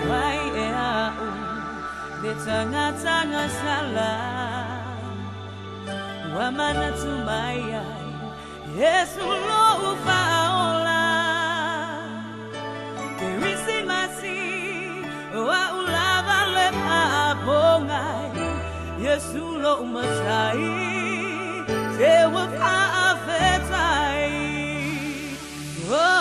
Wai e au, le tanga sala, wamana tumaya, Yesu lo ufaola, kerisi masi, wa ulava le papongai, Yesu lo umasai, te wapa afetai, oh.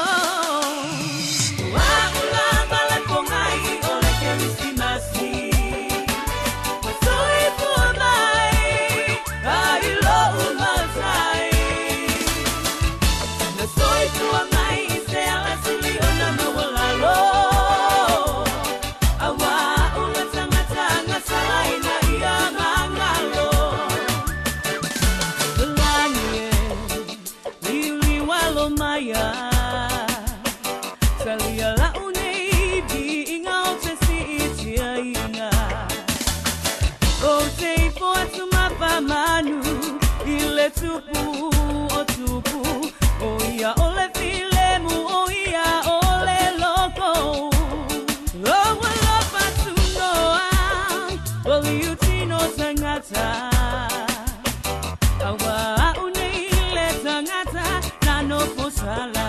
Manu ile tupu otupu oya ole filemu oya ole loko lowa lopa tunoa oliutino sangata awa unile sangata nano posala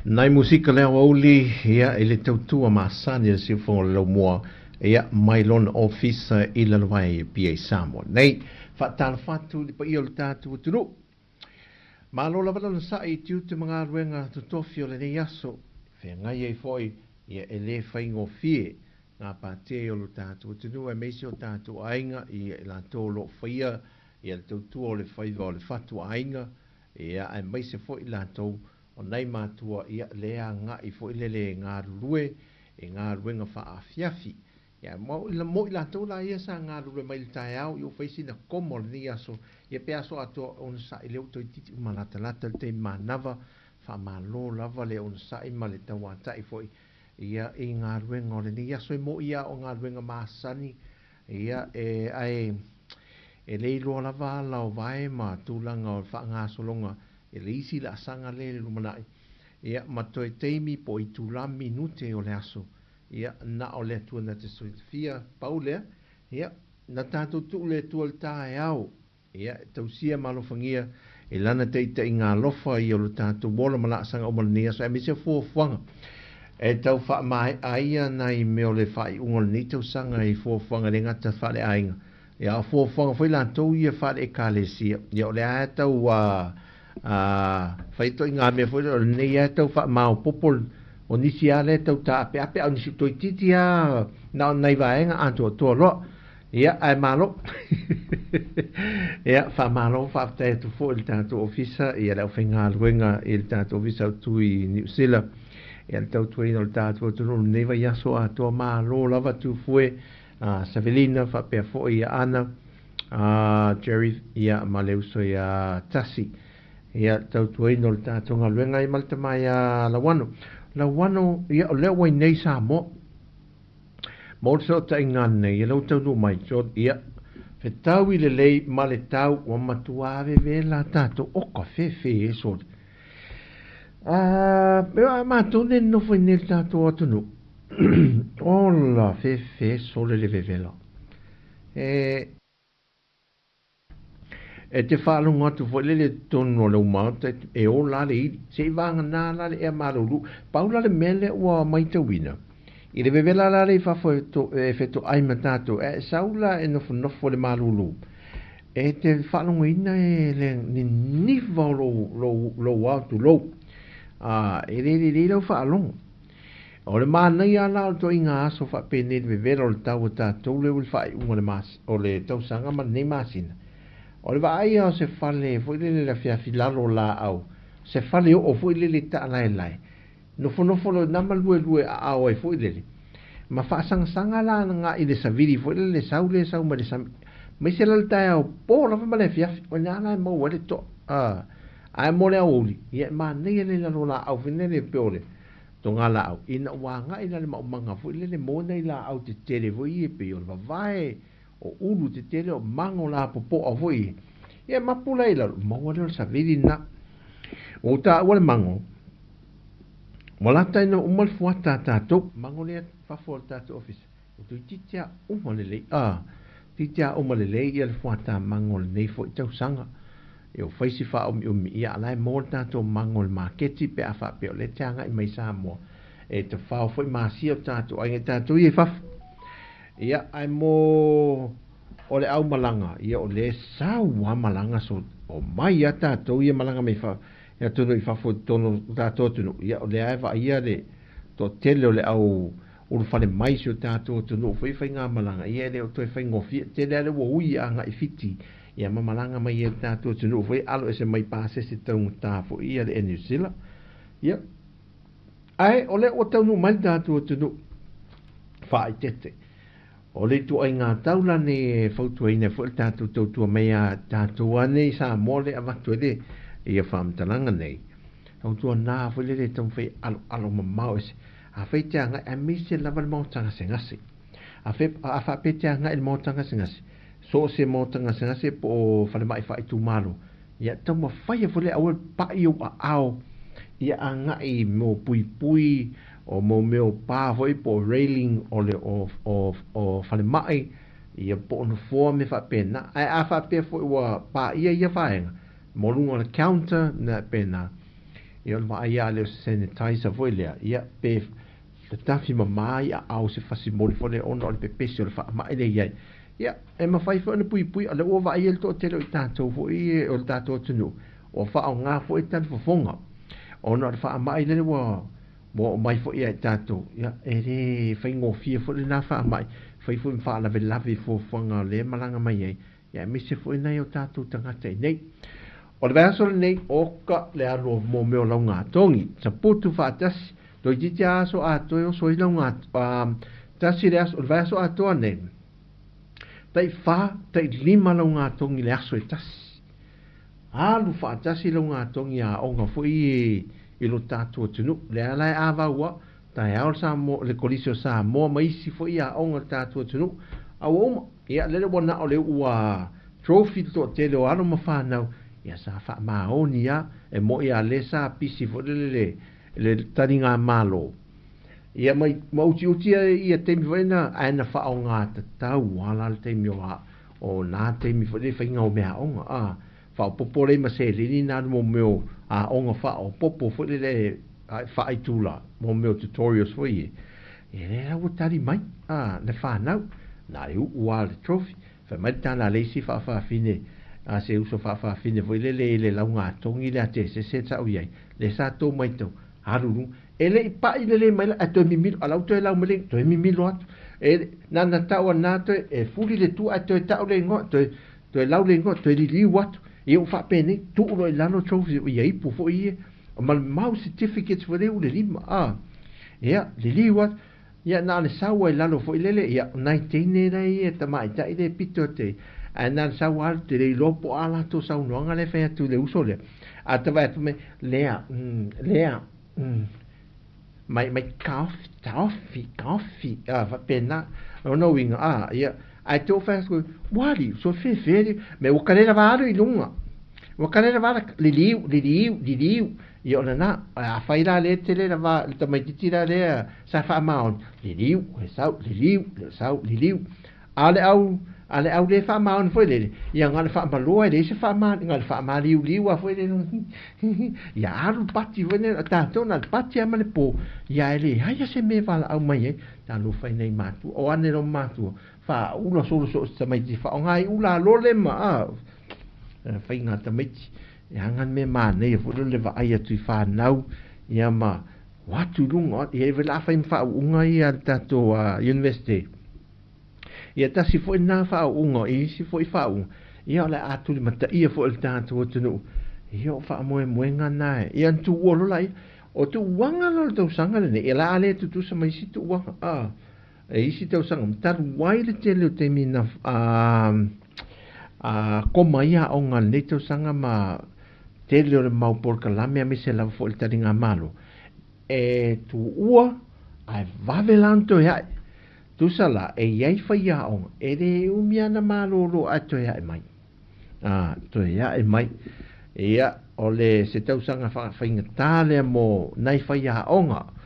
Nai musika leo auli ia ele tautua masani le sifo lo moa ia mailon office ila lwai pia Samoa. Nei fatal fatu di pa ia le tatu tunu. Malo la valo sa I tiu te mga ruenga tutofio le nei aso. Fe ngai ai foi ia ele faingo fie ngā pātea o le tatu tunu e meisi o tatu ainga ia la tolo faia ia le tautua o le faiva o le fatu ainga ia e meisi foi la tau o nei mātua ia lea ngā I fo ilele ngā rurue e ngā ruenga wha a fiafi. Ia mo ila tau la ia sa ngā rurue mai le tae au i o whaisi na komo le ni aso ia pe aso ato on sa I leo toi titi umalata lata le te manava wha malo lava le on sa I ma le tawata I fo ia I ngā ruenga o le ni aso I mo ia o ngā ruenga maasani ia e le lo la va la vai ma tu langa o fa nga solonga e le isi la sanga le lumanai ia ma toi teimi po i tu la minute o le aso ia na o le tu na te soifia paule ia na tato tu le tu al tae au ia tausia malofangia e lana te ngā lofa i o le tato bola mala sanga o malania so e mi se fuafanga e tau wha mai aia nei me o le whai ungol ni tau sanga i fuafanga le ngata whale ainga ia fuafanga whai lantou ia whale e kālesia ia o le aia tau whai toi ngā mea whai o nei aia tau wha mao popol o nisi a le tau ta ape ape au nisi toi titi a na o nei vaenga anto o toa loa ia ai malo ia wha malo wha te tu fo il tato ofisa ia leo whenga luenga il tato ofisa tu i New Zealand ia le tau tuaina o le tato tunu nei vai aso a toa malo lava tu fue Savelina wha pia fo ia ana Jerry ia maleuso ia tasi ia tau tuaina o le tato ngā luenga i malta mai a lawano ia o leo wai nei Sāmoa mo so ta ingane ia lo tau no mai so ia fe tau i le lei ma le tau o matuave ve la tato o ka fe so me ma tu ne no foi nel tato atunu ola fe so le vela e te whaalu ngatu fo le tono le umata e o la le se vanga na la le e malulu paula le mele o mai te wina i le vevela la le fafo e feto ai matato e saula e nofo le malulu e te whaalu ina e le niva lo autu lo e le lo whaalu o le mana i ala o to inga aso fa pene le vevela o le tau tato le wai unga le mas o le tau sanga ma ne masina o le vai o se fale foi le fia filalo la au se fale o foi le ta lai no fo lo na malue a o foi le ma fa sanga la nga i le saviri foi le sau ma le sam me se la ta o po la fa le fia o na na mo le to ai mo le oli ye ma ne le la la au fine le peole to nga la au ina wa nga ina le manga foi le mo nei la au te tele voi e pe o vai o ulu te tele o mango la popo a voi ia mapula ila mo le sa vidi na o ta o le mango mo la ta no mo fuata ta to mango le fa fuata to office o tu titia o mo le titia o mo le ia fuata mango le nei fo tau sanga e o faisi fa o mi ia la mo ta to mango le marketi pe afa pe o le tanga i mai Samoa e te fa foi ma si o ta to ai ta to i fa ia ai mo o le au malanga ia o le saua malanga so o mai ata to ia malanga me fa ia to i fa fo tono ta to ia o le ai va ia le to tele o le au o fa le mai so ta to no foi fa nga malanga ia le o to fa ngofi te le wo ui anga i fiti ia ma malanga mai ia ta to no foi alo ese mai pase se tau ta fo ia le New Zealand ia ai o le o tau no mai ta to no fa tete o le tu ai ngā taula ne fautua ina fo tātou tautua mea tātua nei Samoa le avatu ele ia whaamtalanga nei. Tautua nā fo le tau whai alo mamau ese. A whai te anga e mise lava le mautanga se ngase. A whape te anga e mautanga se ngase. So se mautanga se ngase po whale mai whai tu malo. Ia tau ma whai fo le awal pai o a ao. Ia anga i mo pui o mo meo pā hoi po railing o le o whale mai ia po no fōa me wha pēna ai a wha pē fo ua pā ia whaenga mo lunga le counter na pēna ia le mai ia le sanitizer foi lea ia pē le tafi mamai a au se whasi mori fo le ono o le pepesi o le wha mai le iai ia e ma whai fo ane pui ale ua vai el to telo i tātou fo i o le tātou tunu o wha o ngā fo i tātou fofonga ono le wha mai le ua mo mai fo ia tato ia e fai ngofia fo le na fa mai fai fo fa la velavi fo fanga le malanga mai ai ia mi se fo nei o tato tangata nei o le vaso nei o ka le alo mo me o longa tongi sa putu fa tas do jitia so a to so i longa tasi le aso o le vaso a to nei tai fa tai lima longa tongi le aso tas alu fa tasi longa tongi a onga fo i lo tātua tunu. Le alai awa ua, tai ao Samoa, le kolisio Samoa, ma isi fo ia onga tātua tunu. Au oma, ia lele wana o le ua trophy to te lo alo ma whanau ia sa wha maoni ia e mo ia le sa pisi fo le taringa malo ia mai mauti utia ia temi vaina aina wha o ngā tatau ala le temi o nā temi fo le whainga o mea onga wha o popo le ma se lini nā mo meo a onga wha o popo fo le wha ai tūla mo meo tutorials fo ie ia le lau tari mai le whanau nā iu ua le trophy fa mai tana le si fa fine se uso fa fine foi le la nga tongi le ate se sa o ye le sa to mai to haruru ele pa ile mai a to mi mil ala to la mele to mi mil wat e na ta o na to e fuli le tu a to ta le ngo to la le ngo to li wat e u fa pene tu lo la no trophy ye pu fo ye mal mau certificates for le lima ya li wat ia na le sawa la lo fo ile ia 19 era ia tamai ta ile pitote ana sawa te le lopo ala to sa no ngale fe tu le uso le atava me lea mai coffee va pena no winga ia ai to fa wali so fe me o kale va i lunga o kale va li liu io na a faira le tele la va ta mai tira le sa fa maun li liu ale au le fa maun foi le ia ngal fa maloa le se fa ma ngal fa ma liu a foi le ia aru pati vene ta tona pati ama le po ia ele ia se me vala au mai ta lo fa nei matu o ane lo matu fa uno solo so mai ti fa ngai ula lo le ma fa inga ta mai ia ngan me mane e fulu le vai atu I whanau ia ma watu lunga ia vela fa fa unga ia tato university ia tasi fo na fa unga I si fo fa unga ia le atu le mata ia fo le tato tunu ia fa mo ngana ia tu wolo lai o tu wanga lo to sanga le ia la ale tu sa mai si tu wanga e si tu sanga tar wai le tele te mina koma ia onga le to sanga ma tele o mau por kalame me se la fo taringa malo e tu ua ai vavelanto ya tu sala e yai fa ya on e de umiana malo lo ato ya mai to ya mai ia ole se tau sanga fa inga tale mo nai fa ya onga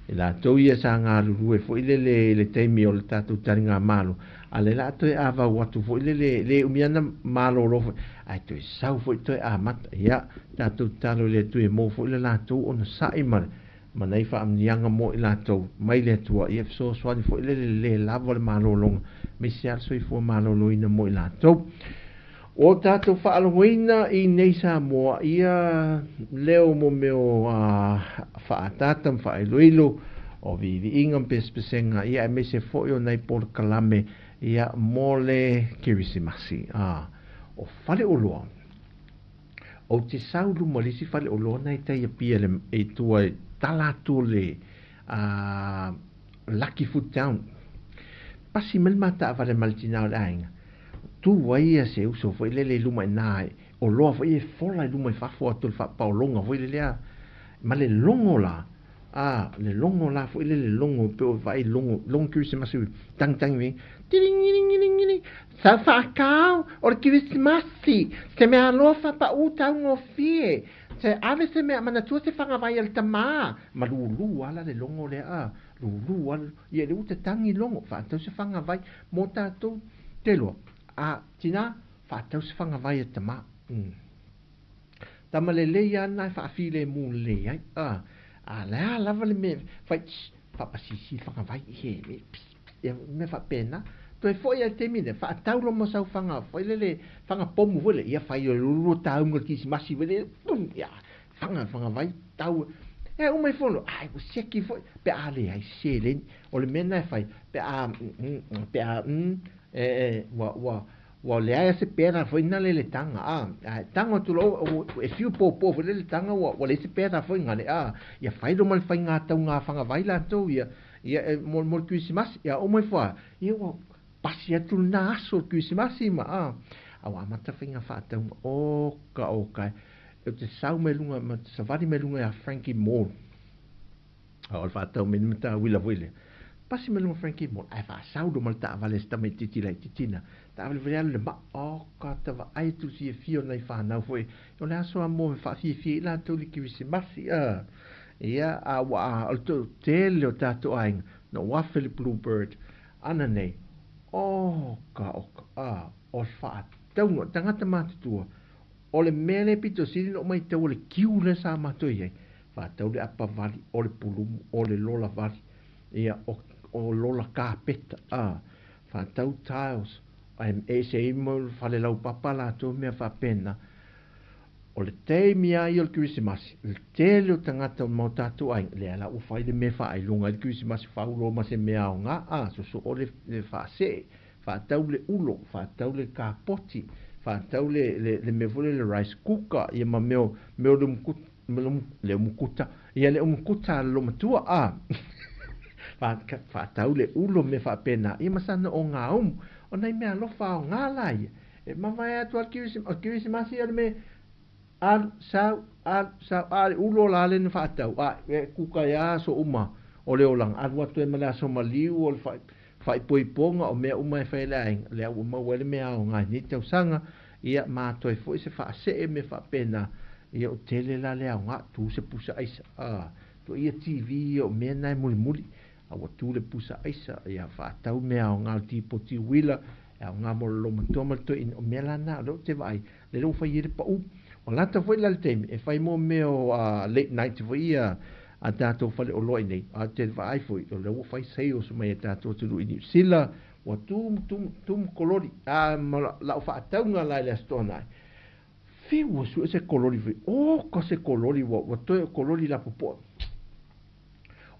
ila to ia sanga lu e fo le temi o le tatu taringa malo ale la to ava watu fo le umiana malo lo ai to sau fo to a mat ya tatu talo le tu e mo fo le la to on sai mal manai fa am yanga mo la to mai le tu e so swani fo le lavo le malo long mi sia so fo malo lo ina mo la to o tatu fa alwina I nei Samoa ia leo mo meo fa tatam fa iloilo o vivi ingam pespesenga ia me se fo yo nei por kalame ia mole kirisimasi o fale o loa o te saulu molisi fale o loa nei te ia pia le e tua talatu le Lucky Foot Town pasi melmata avale maltinau le ainga tu waia se uso foi le luma nai o loa foi fola luma fa fo atul fa paulonga foi le ma le longo la le longo la foi le longo pe vai long Christmas tang vi tiring sa fa cao o Christmas se me alofa pa uta un ofie se ave se me mana tu se fanga vai al tama ma lu ala le longo le lu al ye le uta tangi longo fa tu se fanga vai mota tu te lo tina fa tau se fanga vai te ma tama le ia na fa file mu le ai la lava le me fa pasisi fanga vai he me fa pena to e foi al temine fa tau lo mo sa fanga foi le fanga pomu vole ia fa yo lu tau ngol kisi masi vole ya fanga vai tau e o mai fono ai o seki foi pe ale ai selen o le mena fai pe wa le ai se pera foi na le tanga tanga tu lo e fiu po le tanga wa le se pera foi ngale ia fai do mal fai nga tau nga fanga vai la to ia mol Christmas ia o mai fa ia pasia tu naso Christmas ma awa mata fai nga fa tau o ka e te sau me lunga ma savari me lunga a Frankie Moore o fa tau me mata wila pasi me lo Frankie mo ai fa saudo mal ta vale sta me titila titina ta vale vale le ma o ka ta va ai tu si fio nei fa na foi o le aso mo fa fi la tu li ki si masi ia a wa al tu tele o tatu aing no wa Philip Bluebird anane o fa tau no tangata matu o le mele pito sili no mai tau le kiu le sa matu ye fa tau le apa vali o le pulumu o le lola vali ia o lola kapeta fa tau tiles am se mo fa le lau papa la to me fa pena o le te mia i o le Christmas le te le tangata mo tatu ai le ala u fai le me fa ai lunga le Christmas fa ulo ma se mea o nga so o le fa se fa tau le ulo fa tau le kapoti fa tau le me vole le rice cooker ia ma meo le mukuta ia le mukuta lo matua fa tau le ulo me fa pena ia masana o nga o nei mea lo fa o nga lai e ma vai atu al Christmas ia me al ulo la le fa tau kuka ya so uma o le olang al watu e mala so maliu o fai poiponga o mea uma e fai laing le au uma wele mea o ngai ni tau sanga ia ma toi foi se fa se me fa pena ia o tele la le au nga tu se pusa aisa to ia TV o mea nai muli a watu le pusa aisa ia fa tau mea o nga tipo ti wila au nga mo lo matoma to in o mea lana lo te vai le lo fai ire pa o lata foi la le temi e fai mo meo late night foi a tato fale o loi nei a te vai foi o le fai sei o mai tato tu ni sila o tum kolori la o fa taunga la le stona fi o su ese kolori foi ko se kolori o to kolori la popo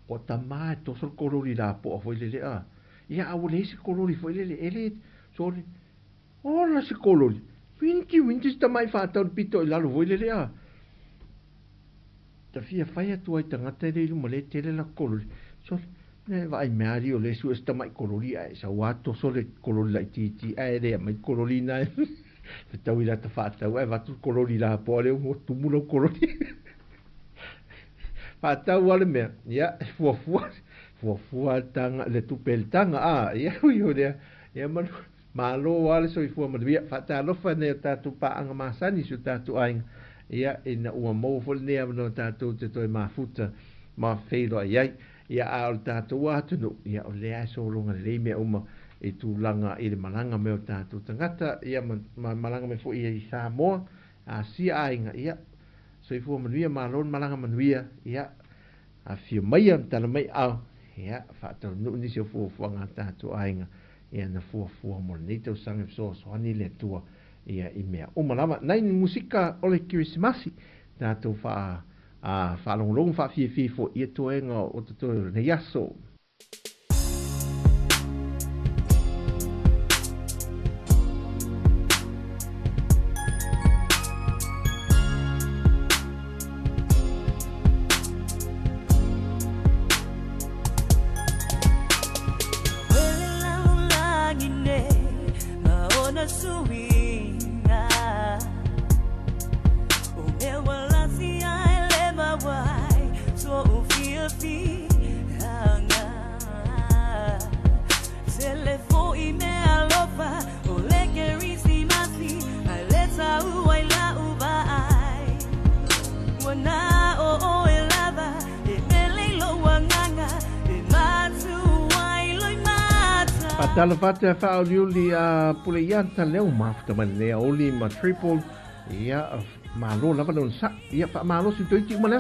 o tama to so kolori la po foi le ia a le se kolori foi le ele so o la se kolori winti sta mai fa tau pito la lo foi le ta fia fai atu ai tangata e reilu ma le tele la kolori. So, ne vai meari o le su esta mai kolori ai, sa wato so le kolori la iti ai rea mai kolori na e. Tau ila ta whatau, watu kolori la po le o tumula kolori. Whatau ale mea, ia, fuafua tanga, le tupel tanga, ia, ui rea, ia manu, malo wale so i fua manuia, whatalofa ne o tatu paanga masani su tatu ainga. Ia ina ua mo fol ne no tatou te toi mafuta ma feilo ai ia a o tatou atu no ia o le aso longa le me uma e tu langa i le malanga me o tatou tangata ia malanga me fo i Samoa a si ainga ia so i fo manuia malon malanga manuia ia a fio mai am tala mai au ia fa tau no ni se fo nga tatou ainga ia na fo mo ni tau sangi so ani le tua ia i mea o malama nai musika o le Christmasi tatou fa long fa fi fo ia toenga o to ne yaso tala fata fa liuli a pule yanta leo mafta manea oli ma triple ia malo lava non sa ia fa malo si toi ti mala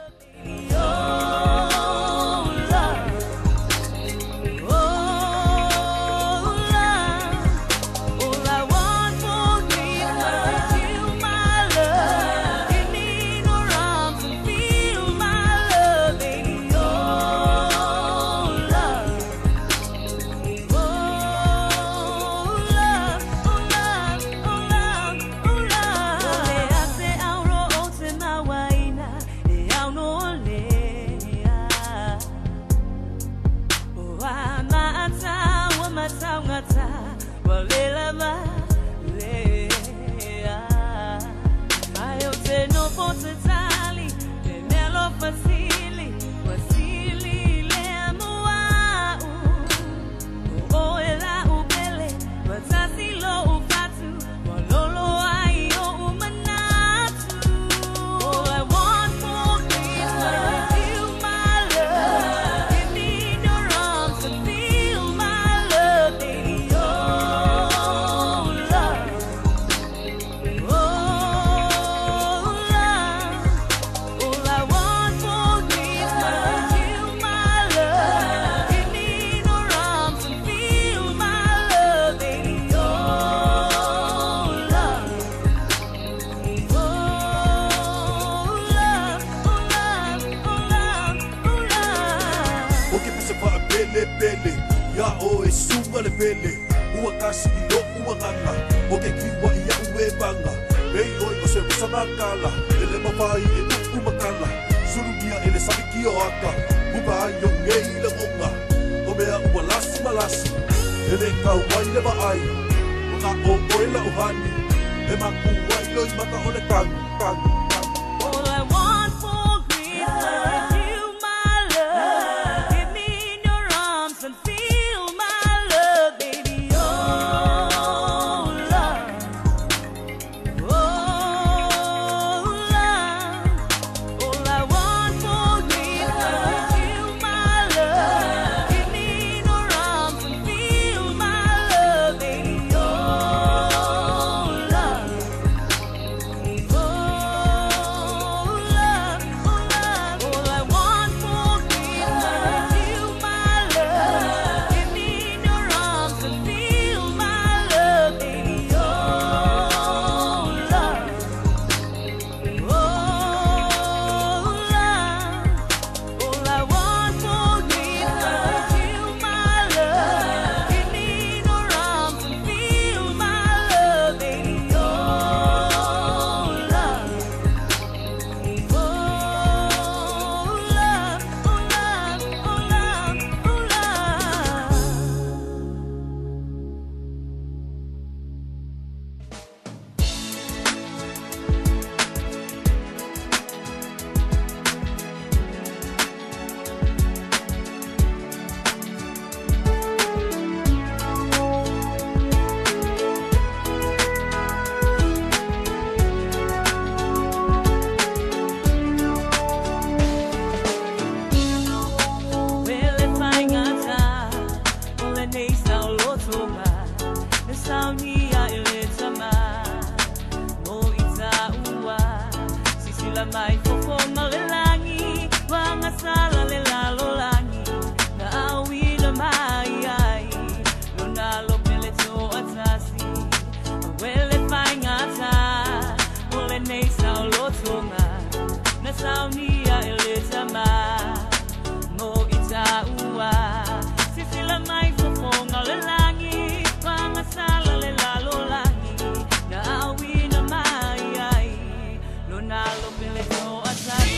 no vele ua kasi I lo ua nganga o ke kiwa ia ue banga Mei oi o se rusana kala ele mawai e uku makala Surumia ele sabiki o aka Muka ai o ngei le monga O mea ua lasu malasu Ele kau wai le maai Waka o oela uhani E maku wai loi maka o le kangu All I want for Christmas is you, my love. Give me in your arms and feel my love, baby. Oh, love. Oh, love. All I want for Christmas is you, my love. Give me in your arms and feel my love, baby. Oh, love. Mai fofoma le langi, wanga sala le lalo langi, na awi na mai ai, luna lo pele to atasi, wele fai ngata, ole nei sao lo tonga, na saunia ele tama, mo ita ua, sisila mai fofoma le langi, wanga sala le lalo langi, na awi na mai ai, luna lo pele to atasi.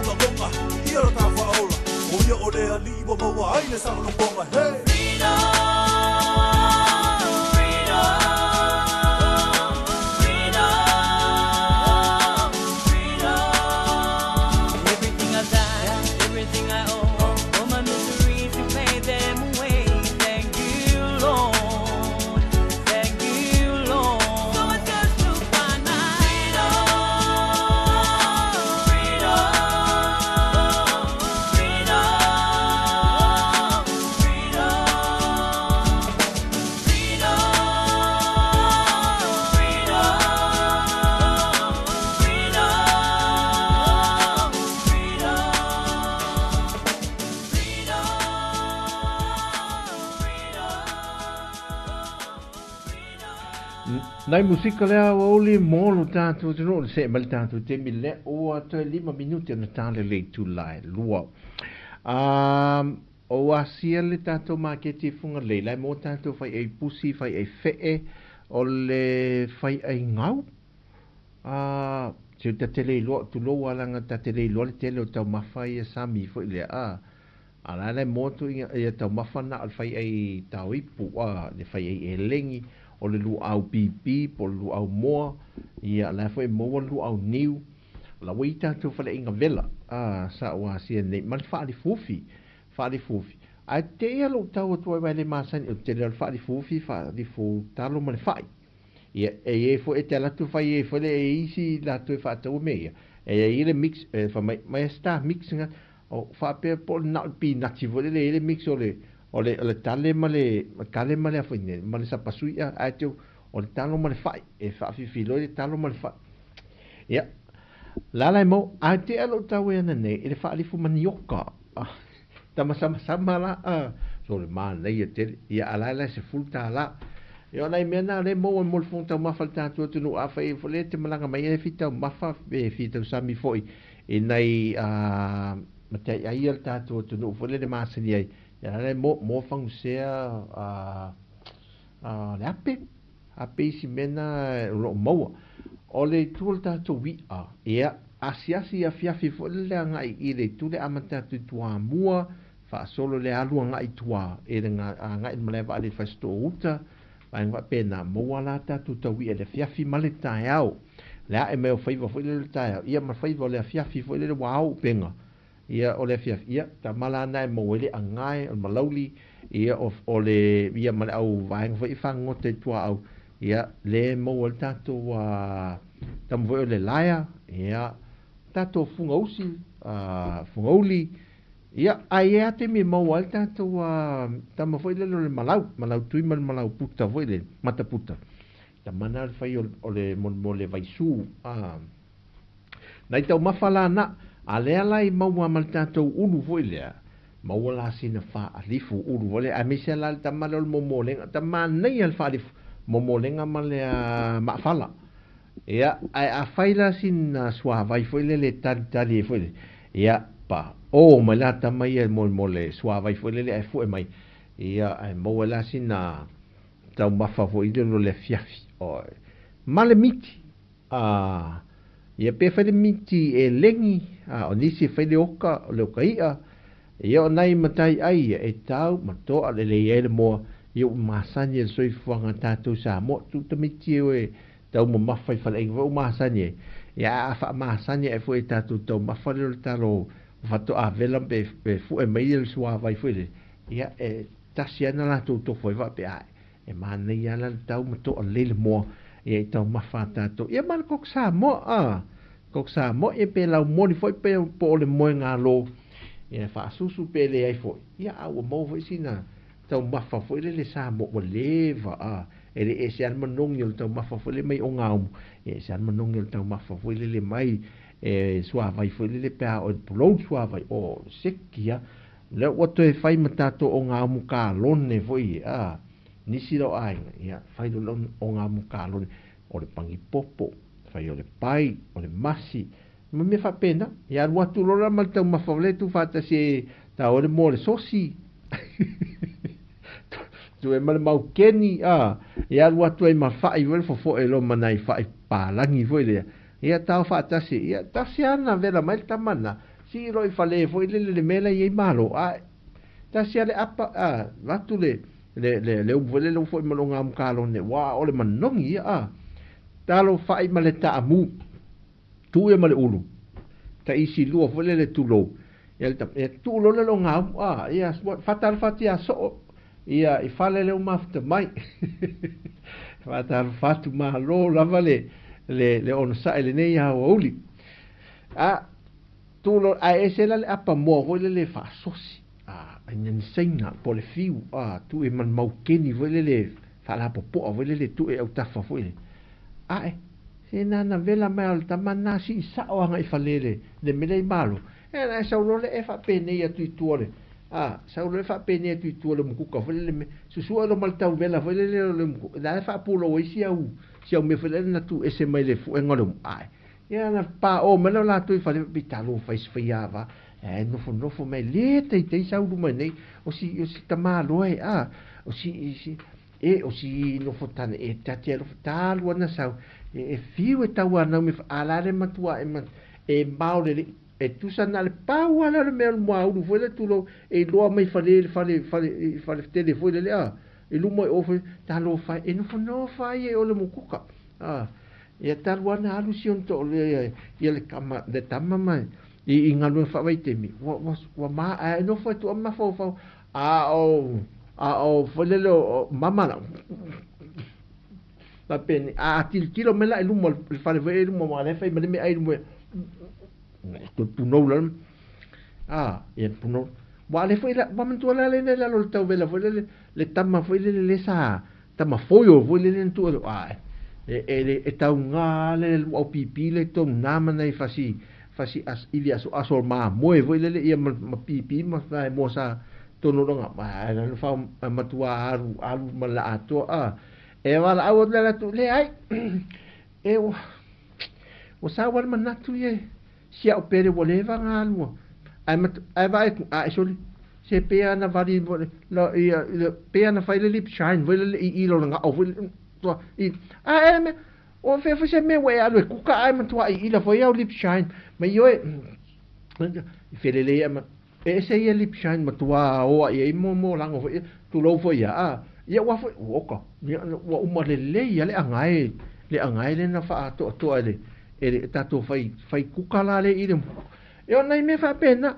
longa longa, ia ra tā whaola. O ia o rea li iwa maua aile sa ono bonga, hey! Nai musika lea oli molo tātou te no se mal tātou te mi le o atu 5 minuti na tāle le tu lai lua. O asia le tātou maketi funga le lai mo tātou fai ei pusi fai ei fee o le fai ei ngau. Te ta tele lo tu lo alanga ta tele lo le tele o tau mafai e sami fo le a. Ala le moto ia tau mafana al fai ei tau ipu le fai ei elengi. O le lu au pipi, po le lu au moa, ia la foi moa lu au niu, la waita tu fale inga vela, sa ua sia nei, man whaari fufi. A te ia lo tau atua wai le masan, o te leo whaari fufi, whaari fu talo man whai. Ia e fo e te alatu whai e fole e isi la tu e whaatau mea. E le mix, mai sta mixinga, o whaapea po na pi nati fole le mix o le tale ma le kale ma le afine ma le sapasui a te o le talo ma le fai e fa fi lo le talo ma le fai ya la mo a te alo tau e na nei e fa ali fu manioka tama sama la so le ma nei te ya ala se fulta la yo nei mena le mo mo fonta ma falta tu no a fai fo le te malanga mai e fita ma fa be fita sami foi e nei ma te ai el tatu no fo le ma se ni ya le mo fang sea le ape si mena ro mo o le tulta to wi ia asiasi afiafi fo le ngai i le tu le amata tu tua mua fa solo le alu ngai tua e nga ngai male va le fasto uta vai va pena mo la ta tu to wi le fiafi male tai au la e me fai fo le tai ia ma fai vo le fiafi fo le wow penga ia o le fiaf ia ta mala na mo le angai o malauli ia o le ia mal au vai foi fango te tua au ia le mo o tato wa tam vo le laia ia tato funga usi funga uli ia ai e te mi mo o tato wa tam foi le malau tui malau puta foi le mata puta ta mana fai o le mo le vai su nai tau mafala na alea lai maua mal tātou ulu foi lea. Maua la sina wha alifu ulu foi lea. A misia la tamale ol momolenga. Tama nei al wha alifu momolenga ma lea maafala. Ia, a whaila sina suavai foi le tali foi le. Ia, pa. O, mai la tamai e mole suavai foi le e fue mai. Ia, a maua la sina tau mafa foi le fiafi. Male miti. Ia pe fai miti e lengi, o nisi fai le oka, o le oka ia, ia o nai matai ai, e tau, matoa le ele moa, ia o masani e soi fuanga tātou Sāmoa, tu ta miti e tau mo mawhai fai inga, o masani e, ia a wha masani e fui tātou tau mawhai le talo, whato a vela pe fu e mai le sua vai fui le, ia e tasi ana la tau tau fai pe ai, e manei ana tau matoa le moa, ia i tau mawha tātou. Ia mana kok Sāmoa, kok Sāmoa e pe lau moni foi pe po le moe ngā lo. Ia wha susu pe le ai foi. Ia au mo foi sina tau mawha foi le Sāmoa wa lewa. E le e sean manongi o tau mawha foi le mai o ngaumu. E sean manongi o tau mawha foi le mai suavai foi le pea o pulou suavai o sekia. Le wato e fai matato o ngaumu ka lone foi. Nisi lo ainga, ia, fai do o ngā mukalone, o le pangi popo, fai o le pai, o le masi, ma me fa pena, ia rua tu lora mal tau mawhawle tu fata se ta o le mo le sosi. Tu e male mau keni, ia rua tu e ma fai wele fo e lo manai fai pālangi foi lea. Ia tau fata se, ia tasi ana vera mai tamana, si roi fale foi le mela ye malo a ta sia le apa vatu le vole lo foi malonga am kalo ne wa ole manongi a talo fai maleta amu tu e male ulu ta isi lua vole le tulo e tulo le lo ngam ia fatal fatia so ia I fale le umafta mai fatal fatu ma lo lava le on sa le nei ha uli tulo a esela le apa mo vole le fa sosi nen senga po le fiu tu e man mau keni vole le fala popo vole le tu e au tafa foi se nana vela mai al tamana si sa o nga I falele le mele malo e sa lo le e fa pene ia tu tuole sa lo le fa pene ia tu tuole mu ku vole le su lo mal tau vela vole le da fa pulo o isi au si au me vole na tu ese mai le fu engolo ia na pa o melo la tu fa vitalo fa sfiava no fo mai le te sa u mai nei o si tamalo o si no fo tane e tatelo talo na sa e fiu e taua na me ala le matua e maule e tu sa na le pau ala le me mo au fo le tulo e lo mai fale tele fo le e lu mo o talo fa e no fa e o le mukuka ia talo na alu si on to le le kama de tama mai I ngalu fa vai temi wa ma no foi tu ma fo foi le mama na la pen tilo me la ilu mo fa le ve mo ma le fa me ai mo tu no la e puno wa le foi la wa man tu la le la lo tau vela foi le tama foi le sa tama foi o foi le tu e tau ngale o pipi le to na mana I fasi as ili aso ma moe voi le ia ma pipi ma sai mo sa tono longa ma na fa matua alu ma la ato e wala au le tu le ai e o sa wal manatu ye si au pere voleva ngalu ai vai soli se pe ana vari la ia pe ana fai le lip shine voi le I lo nga o voi to me o fe se me we alu ku ka ai matua I la foi au lip shine ma io felele ma se ia lip shine matua o ai mo lango tu lo foi ia wa foi o ko wa uma le angai le na fa to ele tato fai ku kala le I e ona me fa pena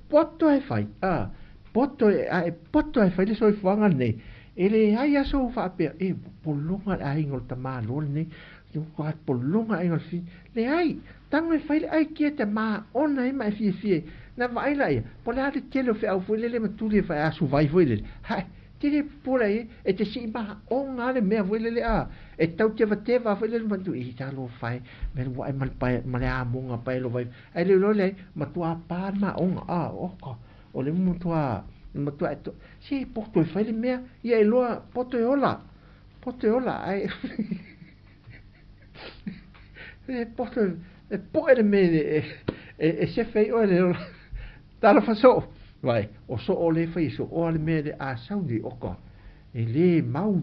poto e fai poto e fai le so fanga nei ele ai aso fa pe polonga ai ngol tamalo nei eu quase por longa ai ngol le ai tango fai ai que te ma ona I mai fi na vai lá por lá de telo fe au foi le tu le fa asu vai foi le hai tire por aí e te si ma onga le me foi le e tau te va foi le mantu I talo fai me vai man pai ma le amonga pai lo vai ai le lo le ma tu pa ma onga oko o le mu tu to si porto fai le me ia e lo porto ola ai porto poi me se fai o le tala fa so vai o so o le fai so o le me a saudi o ko e le mau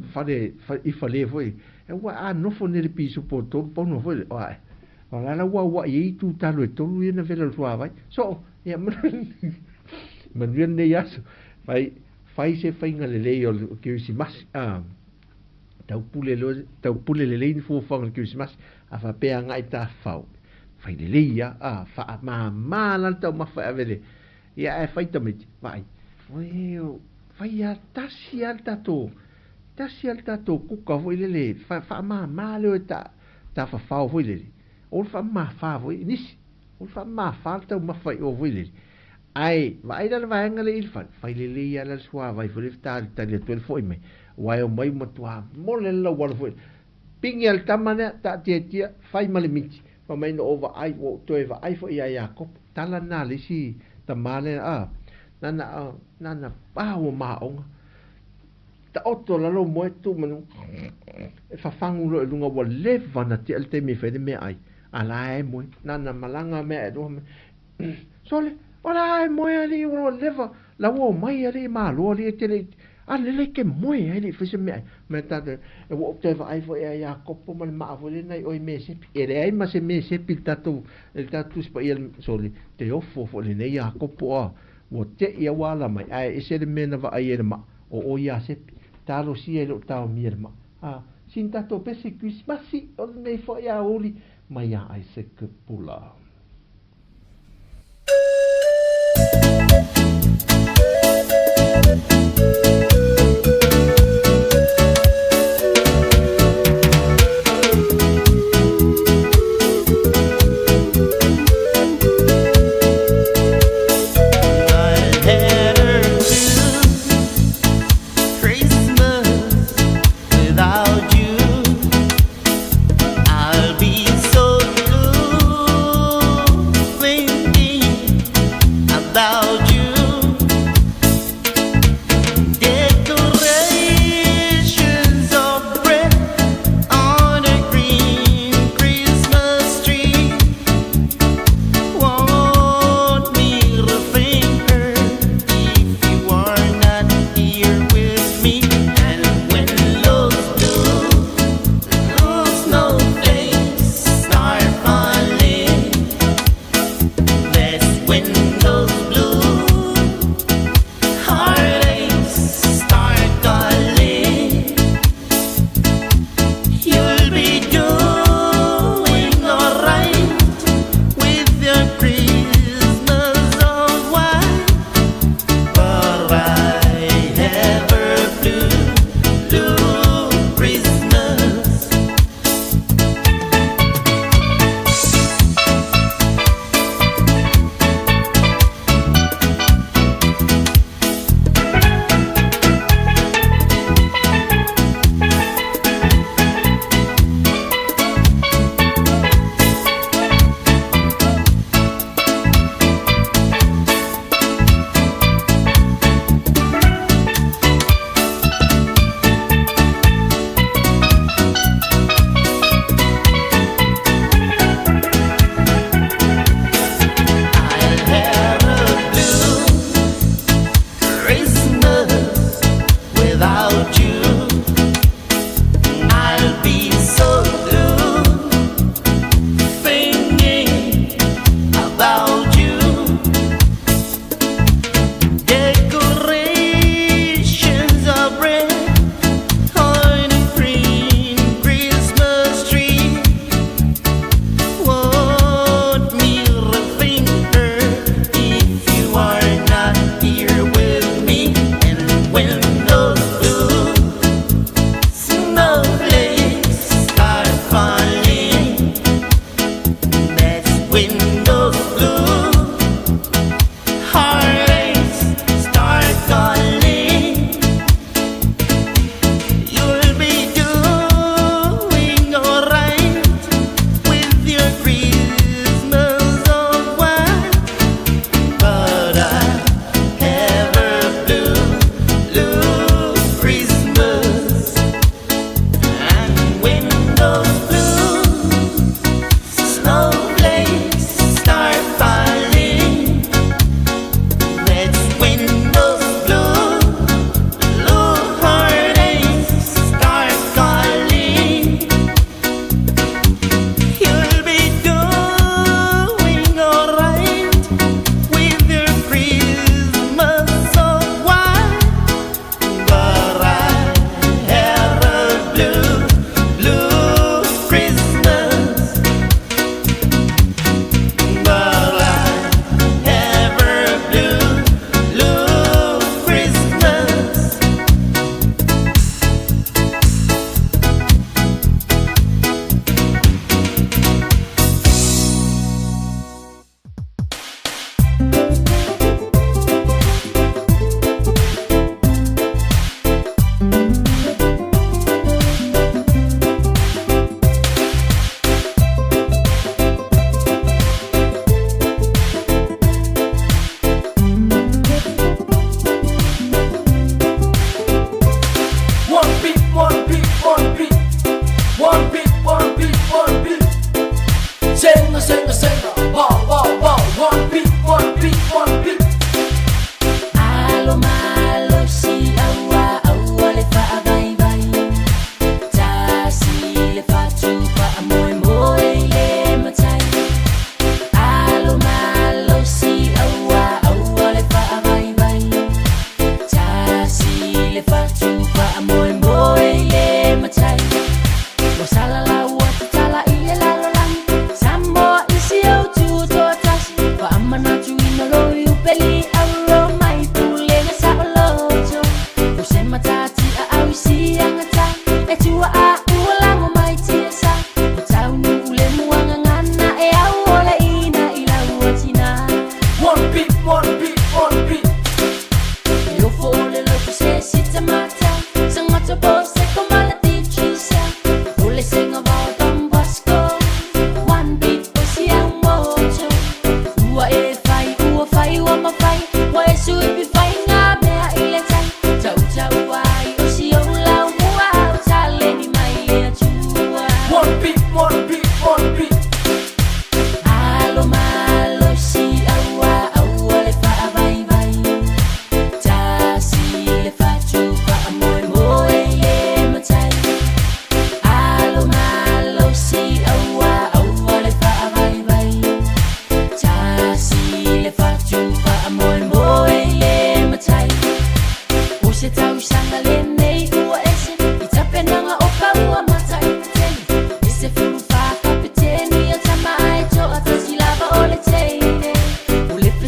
I fale foi e wa no fo ne piso po to po no foi vai o la wa I tu talo e to lu na vela so vai so ia man vien ne yaso fai se fai ngale o que si mas tau pule le ni fo fa que si mas a fa pe anga ita fau fai le ia fa ma lan tau ma fa vele ia fai tamit vai fai ya tasi al tato ku ka foi le fa ma le ta fa fa foi le o fa ma fa foi nis o fa ma fa tau ma fai o foi le ai vai dal vai ngale il fai le ia la sua vai foi ta le tu foi me wai o mai matua mole la wal foi pingal tamane ta tia fai male miti ma mai no over ai o to eva ai foi ia ko tala na le si tamale nana pa o ma onga ta otto la lo mo tu manu fa fangu lo lunga wal le vana te alte me fe de me ai ala e mo nana malanga me do sole ola e mo ali o leva la wo mai ali ma lo ali tele lele ke moe ai le fese me ta e wo te va ai fo ya kopo mal ma fo le nai oi me se e le ai ma se me se pi tatu el tatu spa il soli te offo fo le nei ya kopo a wo te ia wala mai ai e se le me na va ai le ma o ya se talo si e lo tao mi ma sin tato pese Christmas si o me fo ya oli mai ya ai se ke pula. Blue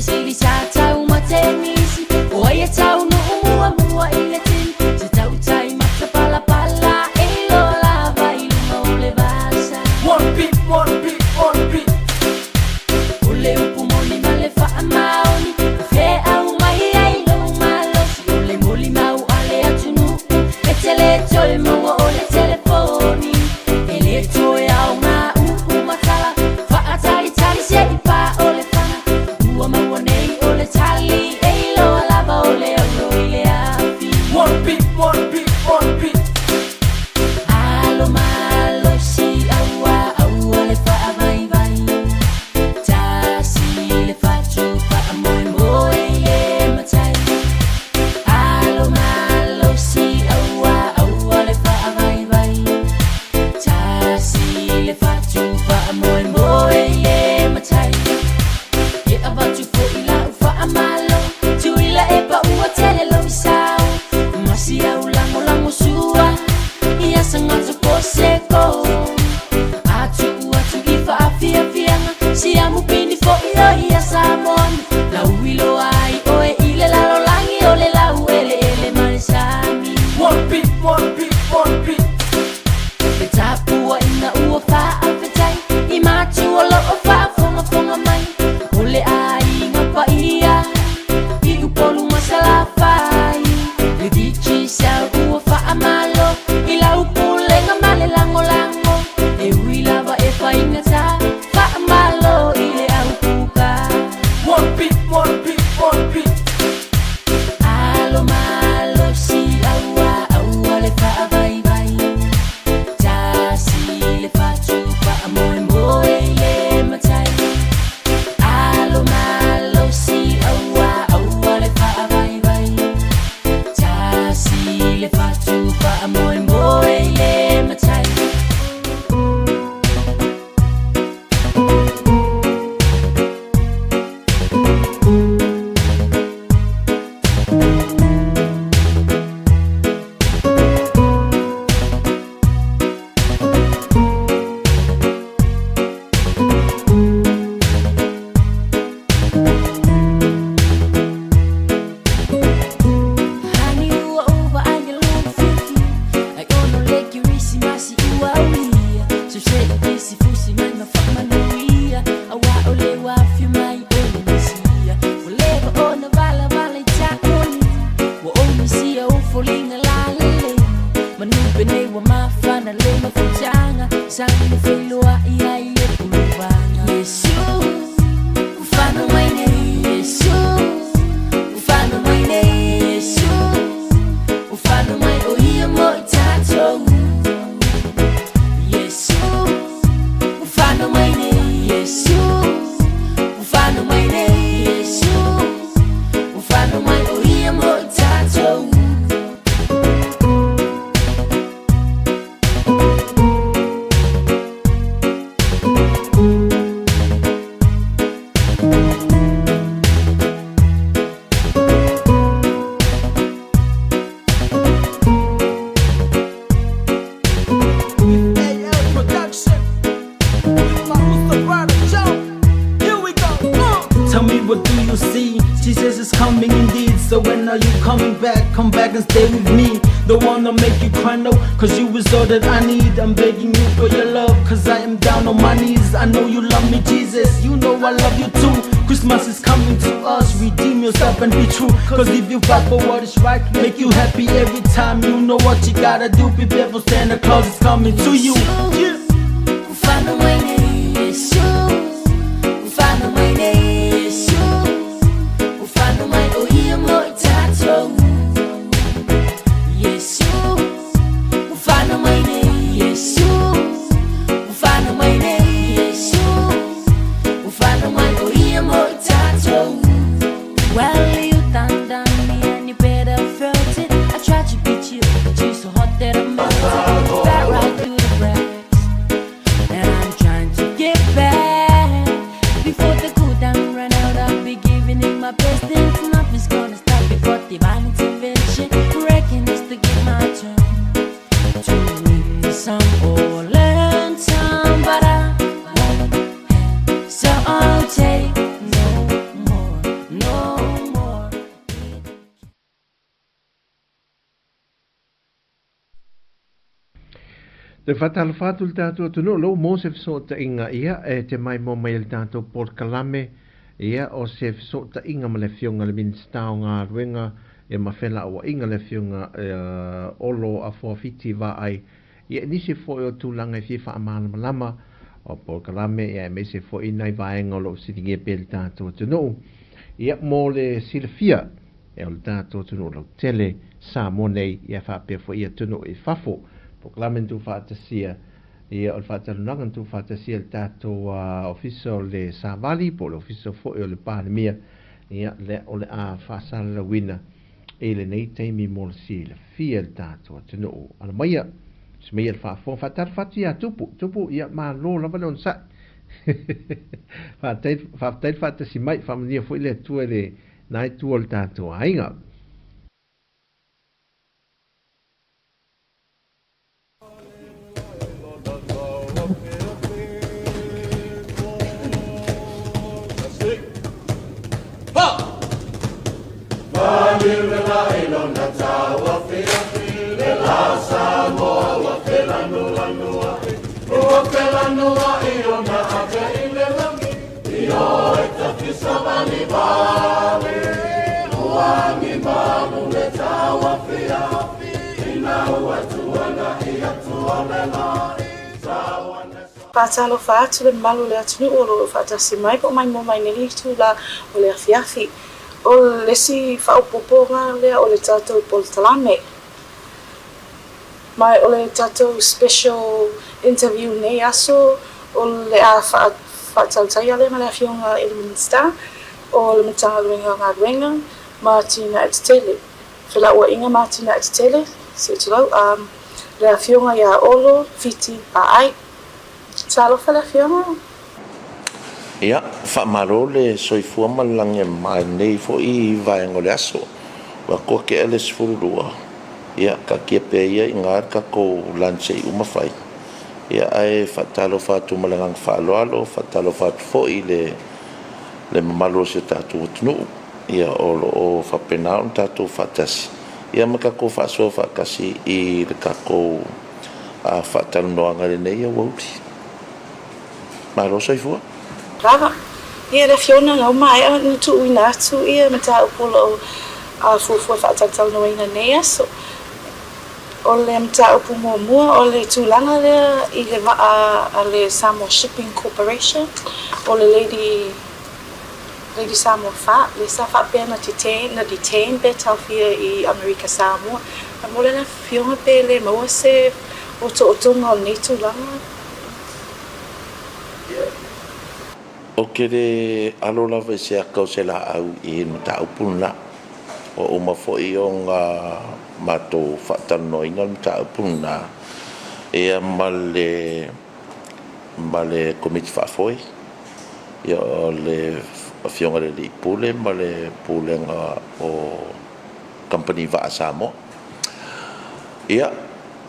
Pesili sa tau matenisi Oia tau no mua mua iletin Se tau tai mata pala pala Elo lava ilunga ole basa One beat, one beat, one beat. Ole upu moli male faa maoni Fe au mahi ai lo malosi Ole moli mau ale atunu Etele tole maua ole telefoni Ele toe au ngā upu matala Faa tali tali se ipa ole fana Ua maua nei ole tali Eilo alava ole aulo ile afi One beat, one beat, one beat. Alo malo si aua aua le faa vai vai Tasi le fatu faa moe moe le matai Alo malo si aua aua le faa vai vai Tasi le fatu faa moe moe le matai E avatu fo ila faa malo Tu ila e pa ua tele lo isau Masi au lango lango sua Ia sangat poseko atu ifa afia fianga Si amu pini fo ilo ia Samoa La uilo ai oe ile lalo langi ole la uele ele marisami One beat, one beat, one beat. Le tapua ina ua faa afetai I matu olo o faa fonga fonga mai Ole ai ngapa ia I upolu masala fai Le dici sau ua faa malo I la upule nga male lango lango E ui lava e fai ngata Faa malo ile au puka One beat, one beat, one beat. Alo malo si aua aua le faa vai vai Tasi le fatu faa moe moe le matai Alo malo si aua aua le faa vai vai Tasi le fatu faa moe moe le matai Hani ua uva anya lunga fifi Ai ono leki risi masi ua uia So se disi fusi mai mafak manuia Awa ole wafi mai ole nisia Waleva ona vala vala itakoni Wa oni sia ufolinga lalele Manupe ne wa mafana le mafutanga Sangi feilua ia ile puluvanga Yesu Ufano maine Yesu Ufano maine Yesu Ufano mai o ia mo i tatou Yesu Ufano maine Yesu Ufano maine Yesu Ufano mai o ia mo i tatou AL Production. With my Mr. Brother Joe. Here we go. Tell me, what do you see? Jesus is coming indeed. So when are you coming back? Come back and stay with me. Don't wanna make you cry, no, cause you is all that I need. I'm begging you for your love, cause I am down on my knees. I know you love me, Jesus, you know I love you too. Christmas is coming to us, redeem yourself and be true. Cause if you fight for what is right, make you happy every time. You know what you gotta do, prepare for Santa Claus is coming to you. Yeah. Ufano maine Yesu Ufano maine Yesu Ufano mai o ia mo i tatou Yesu Ufano maine Yesu Ufano maine Yesu Ufano mai o ia mo i tatou Well, you done me and you better felt it I tried to beat you, but you're so hot that I melted Fat right through the cracks And I'm trying to get back Before the cool down run out I'll be giving it my best And nothing's gonna stop before divine intervention Reckon it's to get my turn To win some or learn some But I won't have So I'll take no more Le fatal fatul tātou tunu lo mo se so ta inga ia e te mai mo mai tātou Port Kalame ia o se so ta inga ma le fionga le minstao ngā ruenga e mawhela o inga le fionga olo a fuafiti wa ai ia nisi fo o tūlanga i fifa amana malama o Port Kalame ia me se fo inai vaenga lo sitinge pel tātou tunu ia mo le silfia e o tātou tunu lo tele Sāmoa nei ia whapea fo ia tunu i fafo Proclamen tu fatasia ia o fatalunanga tu fatasia le tatou official le Savali po le official fo o le panemia ia le o le a fasala wina e le nei teimi mo le si le fia le tatou tunu ala maia smia le fafo fatal fatia tupu ia ma lo lava le onsa fatal fatasi mai famania fo le tu le nai tu o le tatou ainga Patalo fatu le malu le atunu o fatasi mai po mai mo mai neli tu la o le afiafi o le si fa poponga le o le tato poltalame mai o le tato special interview nei aso o le a fatal taya le mala fionga el minsta o le mtanga luenga ngadwenga Martina at tele fela o inga Martina at tele se tulo le fionga ya olo fiti ai Salo fala fiona. Ia, whamaro le soifua malange mai nei fo I vaengo le aso. Wa koa ke ele sfururua. Ia, ka kia pe ia I ngā ka ko lanse I umawhai. Ia, ai whatalo whatu malangang whaloalo, whatalo whatu fo I le mamalo se tātou tunu. Ia, o whapenao tātou whatasi. Ia, maka ko whasoa whakasi I le ka ko whatalo noanga le nei a wauti. Malo soifua. Rava. Ia le fiona ngau mai a na tu ina tu ia mata upolo a fufu fatatau no ina nei so. O le mata upu mua o le tūlanga le I le a le Samoa Shipping Corporation o le Lady Samoa fa le sa fa pe na detain pe tau fia I America Samoa. A mo le fiona pe le mo se o to ngau nei tūlanga. O kere alo lava se akau se la au I mata upuna o uma fo I o ngā mato whatano inga mata upuna ea male komiti whafoi ia o le fionga le li pule male pule ngā o company wa Samoa ia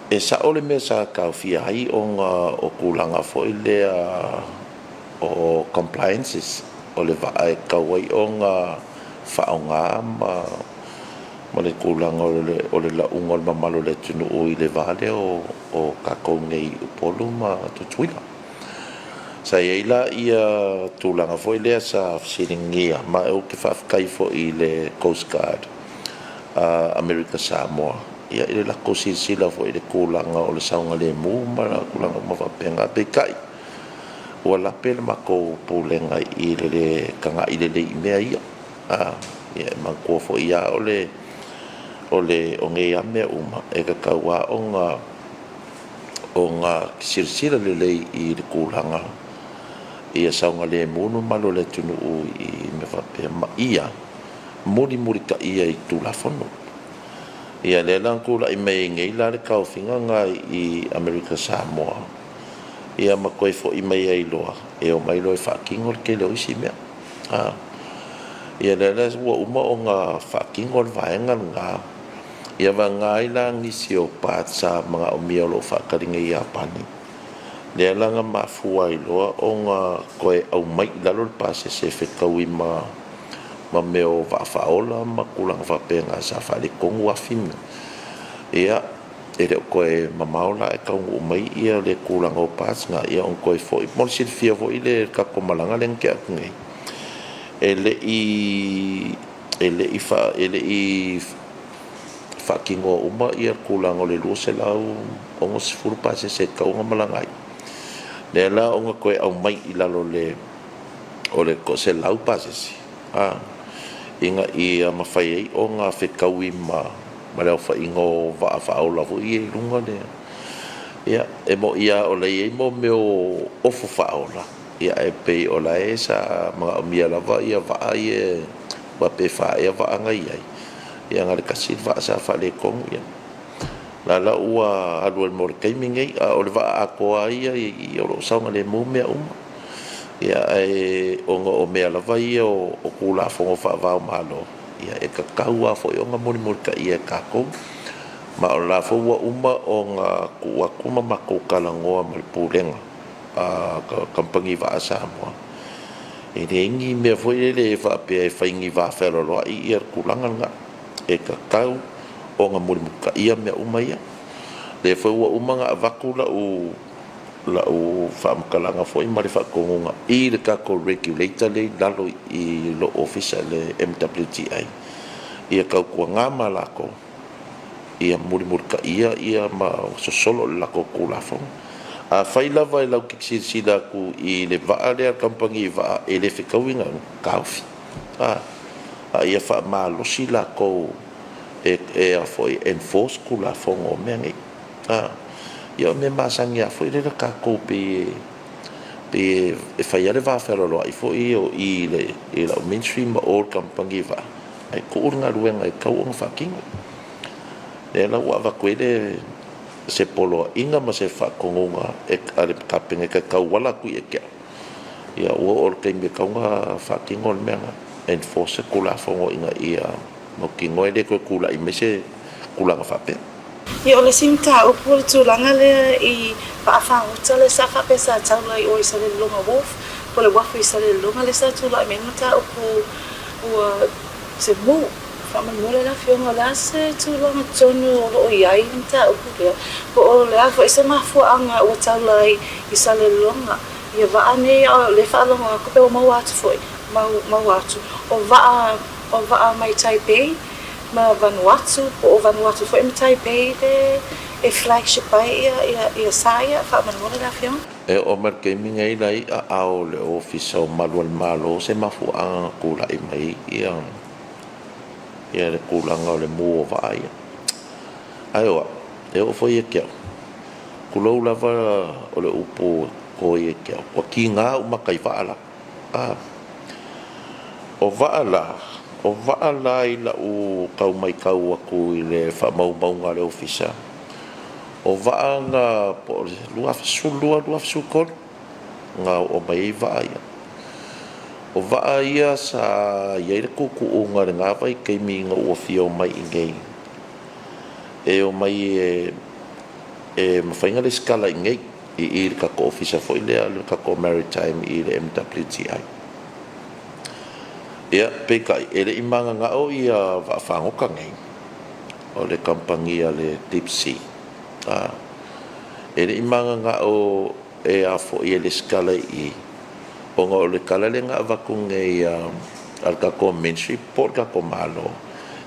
e sa ole me sa kau fia hai o ngā o kulanga foi lea o compliances o le vae kawai o ngā whaonga ma le kulanga o le launga o mamalo le tunu o I le vale o kako ngei upolu ma tutuila. Sa ieila ia tūlanga foi lea sa fsiringia ma o ke whafkai fo I le Coast Guard America Samoa. Ia I le lako sila fo I le kulanga o le saunga le mu ma la kulanga mawapenga pe kai. Ua lape le mako pulenga I le kanga I le mea ia. Ia mangkua fo ia o le ngei amea uma e ka kaua o ngā sirsira le lei I le kulanga. Ia saunga le munu malo le tunu u I me whapea ma ia. Muri ka ia I tūlafono. Ia le langkula I mei ngei la le kauwhinga ngai I America Samoa. Ia makoi fo I mai ai loa e o mai loa whakingo ke leo isi mea ia lele ua uma o ngā whakingo vaenga ngā ia wa ngā ila ngisi o pāt sa mga o mia lo whakaringa I apani lea langa mafua I loa o ngā koe au mai lalo le pase se whekaui ma meo whaafaola ma kulanga whapenga sa whare kongu awhimi ia e le koe mamaola e kau umai ia le kulango pas nga ia on koe foi mo si fia foi le ka komalanga len ke ngai ele i fa kingo uma ia kulango le lu se lau o se furu pas se ka unga malangai le la onga koe au mai i lalo le o le ko se lau pas si inga ia mafai o nga fe kaui ma leo fa ingo va au la i lunga le ia e mo ia o le mo meo ofu fa ola ia e pe ola esa ma mia la va ia va ia va pe fa ia va nga ia ia nga le kasi va sa fa le kong ia la ua alu el mor kai mingai o le va a ko ia i o sa nga le mo mea ia e o mea la va ia o kula fo fa va malo ia e ka kaua fo o nga moni ka ia ka ko ma o la fo wa uma o nga ku kuma mako kalangoa mal pulenga ka kampangi va Samoa e rengi me fo le va pe fa ingi va fero lo ia kulanga nga e ka kau o nga moni ka ia me uma ia le fo wa uma nga vakula o fa kalanga fo i mari fa konga i le ka ko regulator le dalo i lo official le MWTI ia ka ko ngama la ko ia muri ka ia ma so solo la ko kula fo a faila vai la ki sila ku i le va le kampangi va e le fika winga kaufi ia fa ma lo sila ko e a foi enforce kula fo o mengi ia me masangia foi le ka ko pe e fai ale va fero lo i foi i le mainstream o kampangi va ai ko nga ruenga e kau on fucking le la wa va kwele se polo inga ma se fa konga e ale kapinga ka kau wala ku e kia ia o ke me kaunga fucking on menga enforce kula fongo inga ia mo kingo ele ko kula i mese kula nga fa pe Ia ole simta o pole tūlanga le i whaafangota le sa whape sa taula i o i sa le longa wolf pole wafu i sa le longa le sa tūla i menota o po ua se mō whamanua la whionga la se tūlanga tonu o lo i ai mta o pulea po o le afa i sa mafua anga ua taula i sa le longa ia waane le whaalonga kope o mau atu foi mau atu o waa mai Taipei ma Vanuatu o Vanuatu foi me Taipei e flagship ai ia saia fa manona la fion e o mar ke minga i lai a ao le office o malual malo se mafu a kula i mai ia le kula nga le mo va ai ayo e o foi ke kulo lava o le upo ko e ke o ki nga o makai va ala o va ala i la u kau mai kau aku i le whamau ngā le ofisa. O waa ngā po lua fisukon ngā o mai waa ia. O waa ia sa iai le kuku o ngā re ngā vai kei mi ngā ua fia o mai i ngei. E o mai e mawhainga le skala i ngei i le kako ofisa fo i lea le kako maritime i le MWTI. Ia, pekai, ele i manga nga o ia whaafangoka ngai o le kampangia le deep sea. Ele i manga nga o e a fo i le skala i o nga o le kala le nga waku ngai al kako menstri por kako malo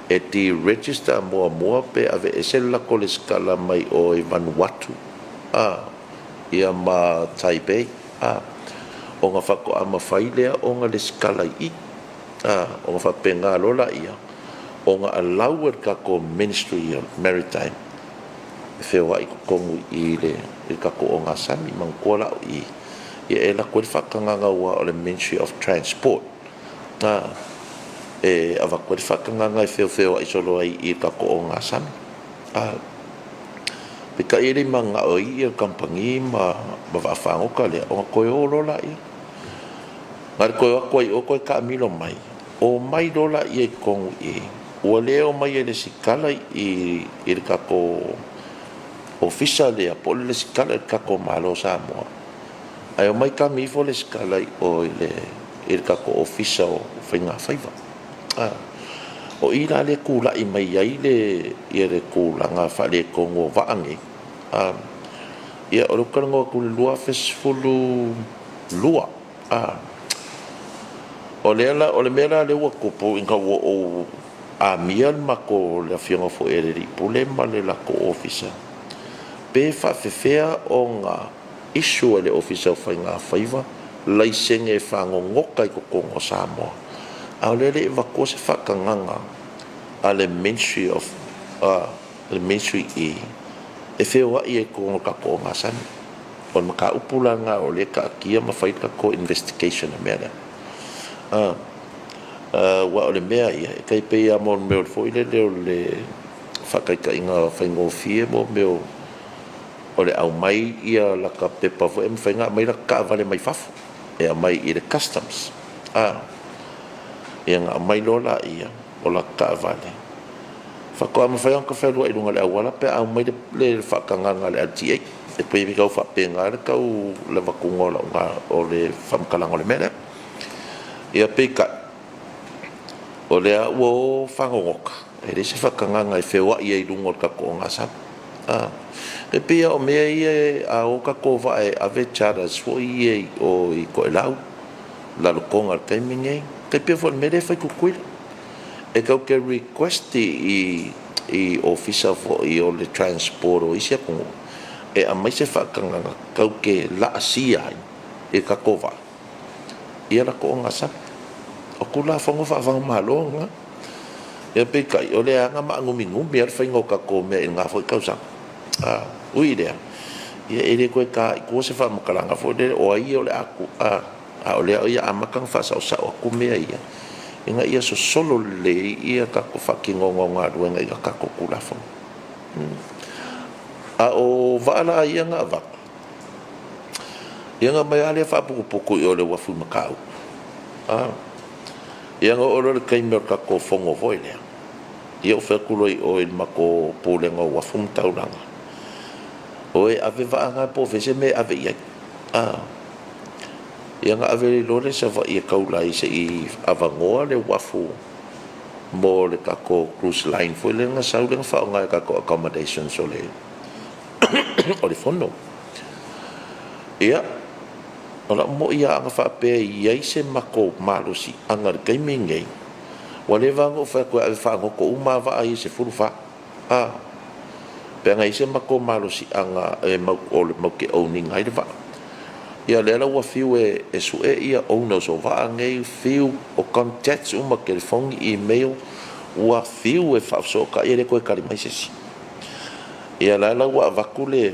e ti register mua pe ave e sela ko le skala mai o i Vanuatu ia ma Taipei o nga whako ama whailea o nga le skala i o nga whapenga lola ia o nga alauer kako Ministry of Maritime whewa i kongu i le kako o nga sami mangkola i e la koe whakanganga ua o le Ministry of Transport e awa koe whakanganga i whewa i solo ai i kako o nga sami pika i le manga o i kampangi ma whaafangoka lea o nga koe o lola ia ngari koe wako i o koe ka milo mai o mai lola i e kongu i ua leo mai e le sikala i le kako ofisa lea po le sikala i le kako malo Samoa ai o mai ka mifo le sikala i o i le kako ofisa o whainga whaiva o ila le kula I mai ai le ia le kula nga fa le kongo vaangi ia o ka ngo ku lua fesfulu lua o le mera le wa kupo inga o a mial mako le fionga fo eri pule male la ko officer pe fa fefea o nga issue le officer fa nga faiva laisenge fa ngoka ko kongo Samoa au le va ko se fa kanganga ale ministry of the ministry e feo ai ko ka ko ngasan on maka upula nga o le ka kia ma fai ka ko investigation mera wa o le mea ia kai pe a mon me fo ile le fa kai ka inga fa ngo fie mo me o le au mai ia la ka pepa fo em fa nga mai la ka vale mai faf e mai I le customs ia nga mai lola ia o la ka vale fa ko am fa yang ka fa lo I lunga le awala pe au mai le fa ka nga le ati e pe mi ka fa pe nga le ka u le va ku ngola nga o le fam kala ngole mele ia pe ka o le o fa ngoka e le se fa ka nga e fe wa ia I lunga ka ko nga sa e pe o me ia a o ka ko va e ave chara so ia o I ko lau la lo konga ka minge ke pe fo me le fa ku ku e ka ke request I officer for I o le transport o isia ko e a mai se fa ka nga ka ke la asia e ka ko va ia la ko nga sa o kula fongo fa malo nga e pe kai o le anga ma ngumingu me fa ngo ka ko me nga fo ka sa ui dea ia ele koe ka ko se fa makalanga fo de o ai o le aku o le ia amakang fa sa o ku me ia inga ia so solo le ia ka ko fa kingongo nga duenga ia ka ko kula fo o vala ia nga va ia nga mai ale fa puku o le wafu makau ia nga o le kai mer ka ko fongo voile ia o fa kuloi o il mako pulenga wafu mtaulanga oe ave va nga po vese me ave ia ia nga ave lore sa va ia kaulai se I avangoa le wafu mo le ka ko cruise line fo le nga sa le fa nga ka ko accommodation so le o le fondo ia ola mo ia nga fa pe ia se mako malusi anga kai mingai wale va ngo fa ko ave fa ngo ko uma va ai se fulu fa penga ise mako malusi anga e mau o le mau ke owning ai va ia le la wa fiu e su ia owner so va ngai fiu o contacts uma ke phone email wa fiu e fa so ka ele ko ka mai se ia la wa vakule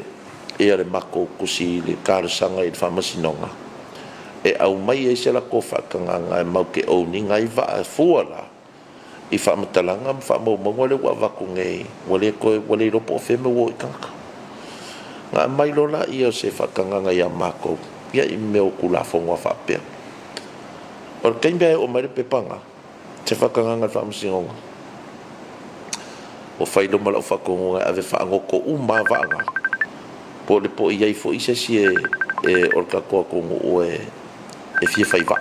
ia le mako kusi le kar sanga I famasi nonga e au mai e se la ko fa kanga ngai mau ke owning ai va fuala I fa matalanga fa mo le wa vaku ngai wale ko wale ro po fe me wo kanga nga mai lola ia se fa kanga ngai mako ia I me o kula fo wa fa pe or kembe o mai pe panga se fa kanga ngai fa msinga o fa ilo mala fa ko ngai ave fa ngo ko uma va nga po le po ia fo ise si e or ka ko o e fie fa va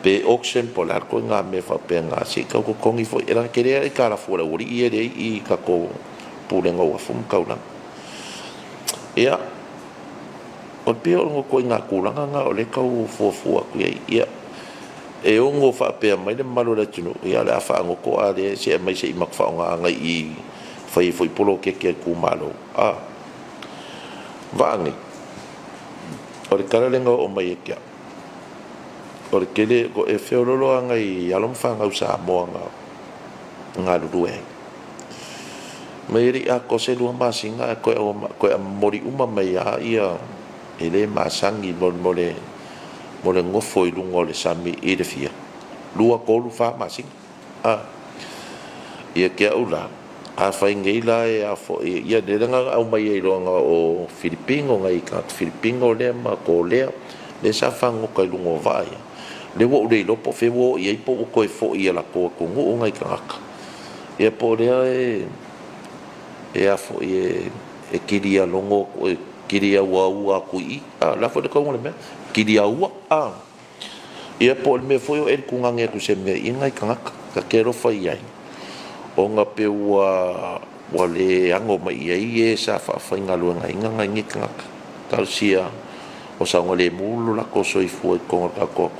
pe auction po la ko nga me fa pe nga si ka ko kongi fo era ke re ka la fo la uri ia re I ka ko pulenga wa fum ka una ia o pe o ko nga kulanga nga o le ka fo ku ia e o ngo fa pe mai le malo la tunu ia la fa ngo ko ale se mai se mak fa nga I fai foi polo ke ku malo vangi o le kala lenga o mai kia porque le go e feo lolo anga I alom fanga usa Samoa nga luwe mai a ko se lu masinga ko mori uma mai ia ele masangi mo le ngofo I lungo le sami I le fia lua ko lu fa masing ia ke ula a fai ngai la e a fo ia de nga au mai I longa o Filipino ngai ka Filipino le ma ko le sa fango ka lungo vai le wo le lo po fe wo ia po ko fo ia la ko ngo ngai ka ia po le e a fo e kiria longo kiria wa ku I la fo de ko le me kiria wa ia po me foi o el kungange ku se me ingai kanga ka kero fai ai o nga pe wa le ango mai ia sa fa fa ngalu ngai ngai kanga talsia o sa ngole mulu la ko soi foi ko ka ko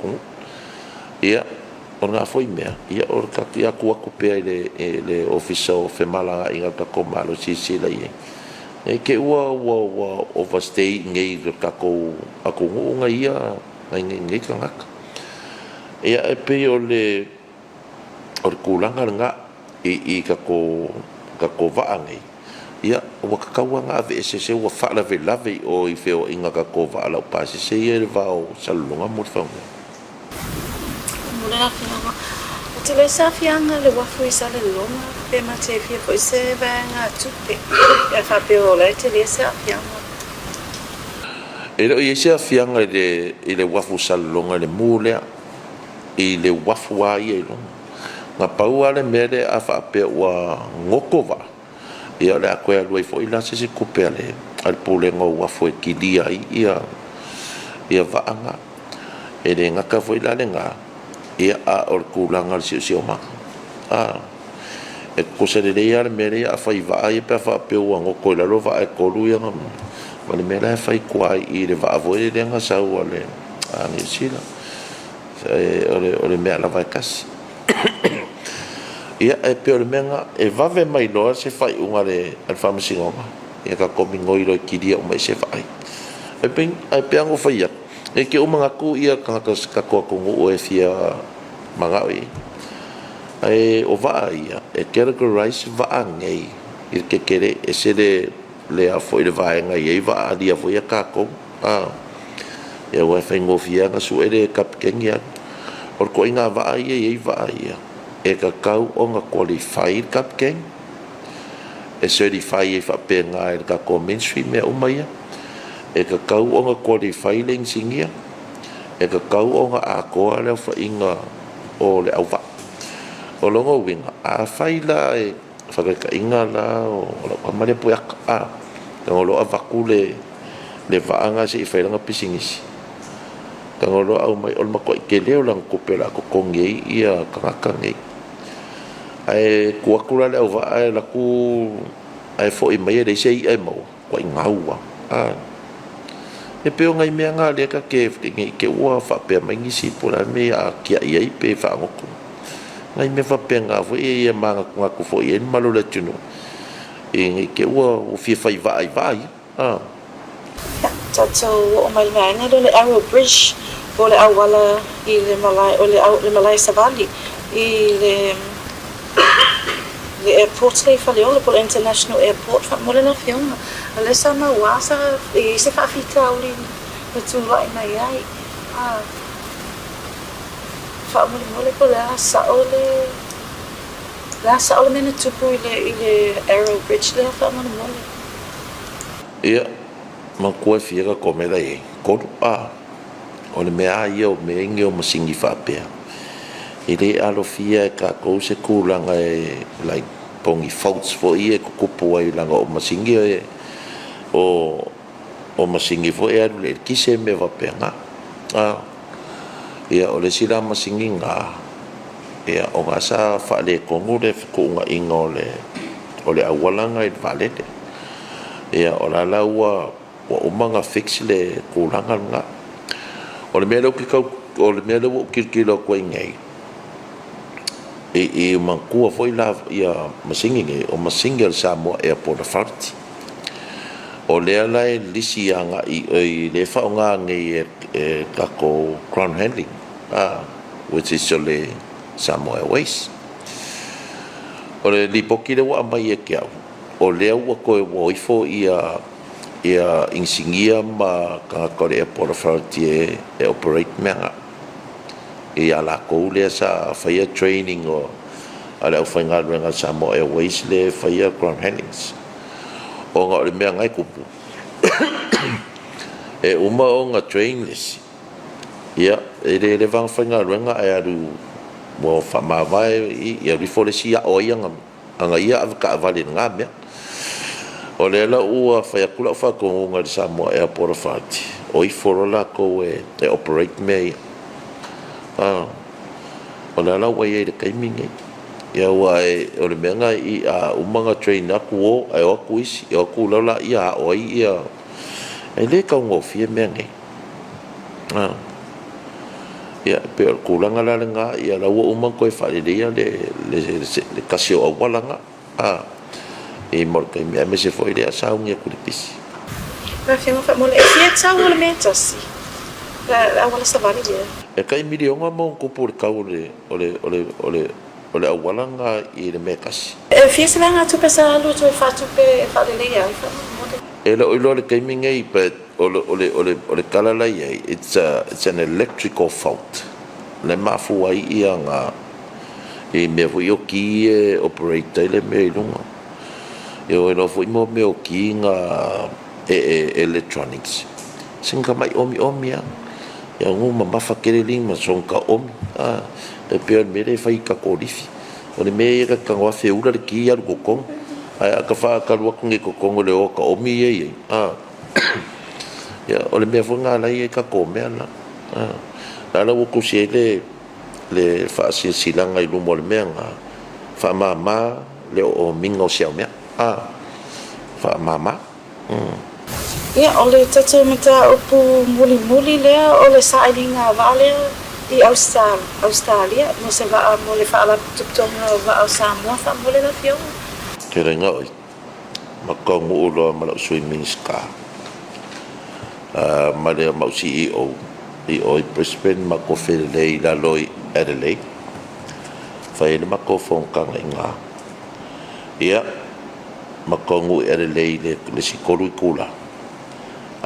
ia o nga foi me ia o ka ia ku pe le official femala inga ka ko malo si la ia e ke wa overstay ngai ka ko aku nga ia ngai kanga ia e pe o le kulanga nga i ka ko vaangai ia o ka kawanga ave se wa fala ve lave o i feo inga ka ko va ala pasi se ia va o salunga mo fa mula fina o te le sa fianga le wafu i sa le longa pe ma te fia po se vanga tupe e fa pe o le te le sa fianga e lo i se fianga le wafu salunga le mule i le wafu ai lo nga pau ale mere a fa pe wa ngokova ia le ko lui fo ila se kupe ale al pule ngo wafu ki dia ia va anga e le nga ka fo ila le nga ia a or kulanga si ma e ko se le ia le mere a fa va ai pe fa pe wa ngoko la lo va e ko lu ia ma le mere fa i kwai i le va vo le nga sa wa le ani sila ole mea la vai kasi ia e pe ole menga e vave mai loa se fai unga le al whamasingonga ia ka komi ngoiro i kiria umai se fai e pe ango fai ia e ke umanga ku ia ka koa kungu o e fia mangawi e o vaa ia e categorize vaa ngei i ke kere e se le a foi le vaa ngai e vaa dia foi a kako e wa fai ngofia nga su ere kapkengia or ko inga va ia e ka kau o nga qualified kapkeng e certified e fa penga e ka ko mainstream me umaya e ka kau o nga qualified ling singia e ka kau o nga ako ale fa inga o le au va o longo winga a faila e fa ka inga la o la male puak lo avakule le vaanga se fa nga pisingisi tangolo au mai ol mako ke leo lang kupela ko kongi ia kangakangi ai kuakula le va ai la ku ai fo i mai le sei ai mo ko ngaua e pe ngai me nga le ka ke ngi ke wa fa pe mai ngi si pula me a kia ia pe fa ngoko ngai me fa pe nga fo e manga ku fo i malo le tunu e ngi ke wa o fi fa vai Tato o mai ngana le Arrow Bridge o le awala i le Malai Savali i le airport le Faleola po international airport fa mo le na fiona le Samoa sa i se fa fita uli le tu lai mai ai fa mo le po la sa ole mena tupu i le Arrow Bridge le fa mo le ia ma ko fiera come dai ko o le mea ia o me inge o masingi whapea i le alo fia ka kou se kūlanga e like pongi faults fo i e kukupu ai langa o masingi o masingi fo e alu le kise me wapea nga ia o le sila masingi nga ia o nga sa whaale kongu le kuunga inga o le awalanga i valete ia o la laua wa umanga fix le kulanga nga o le melo kilo ko ngai e mankua foi la ia masingi o masingi Samoa airport authority o le ala lisi anga i le fa nga ngai e ka ko ground handling which is le Samoa Airways o le lipoki le wa mai e kia o le wa ko wo ifo ia insingia ma ka ko le airport authority e operate menga e ala ko le sa fire training o ala ufainga renga Samoa Airways le fire ground handlings o nga le menga i kupu e uma o nga trainless ia e le vang fainga renga ai aru mo fa ma vai i rifo le sia o ia anga ia ka vale nga me o le la ua fa kula fa ko nga Samoa Airport Authority o I forola ko e operate me o le ala wai e le kaiminga ia ua o le meanga i a umanga train aku o ai o aku isi o aku laula ia o ia e le ka ngofia meanga ia pe o kulanga la nga ia la ua umang koe whare rea le kasio a walanga e mor kai mea me se foi rea saungi a kuripisi Rafia fa mo le fia tau le me tasi la wala sa vale dia e kai milionga mo ko por ka ole awalanga i le mekas fia se langa tu pesa lu tu fa tu pe fa le ia e lo le kai minga i pe ole kala la ia it's an electrical fault le mafu ai ia nga e me vo yo ki operator le me lunga yo no vo mo me o ki nga electronics singa mai omi ya nguma mafakele ling ma sonka e pe me le fai ka korifi o le me ka ngwa fe ula le ki al kokong ai ka fa ka lu ko ngi kokong le o ka omi ye ya o le me fo nga la ye ka ko me la la wo ku se le fa silanga i lu mo le me nga fa mama le o mingo xiao me fa mama ia ole tatu mata upu muli lea ole sailinga vale i Australia no se va mo le fa la tutonga va au Samoa fa mo le la fio ke renga oi ma ko mo lo ma lo swimming ska ma le ma CEO i oi Brisbane ma ko fe le la loi Adelaide fa ele ma ko fon ka nga ia ma ko ngu Adelaide le sikolu kula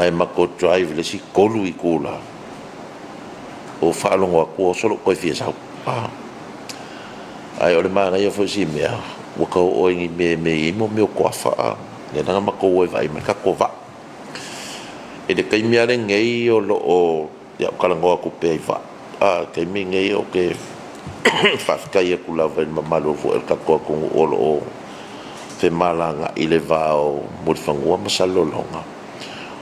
ai mako drive le si kolu i kula o whaalongo aku o solo koe fia sau ai ole maa ngai o fwisi mea waka o ingi me imo meo kua wha le nanga mako oi vai me ka kova e de kai mea le ngei o lo o ya kalango aku pe ai wha kai mi ngei o ke whafkai aku lawa in mamalo fo el kako aku o lo o fe malanga i le vao murifangua masalo longa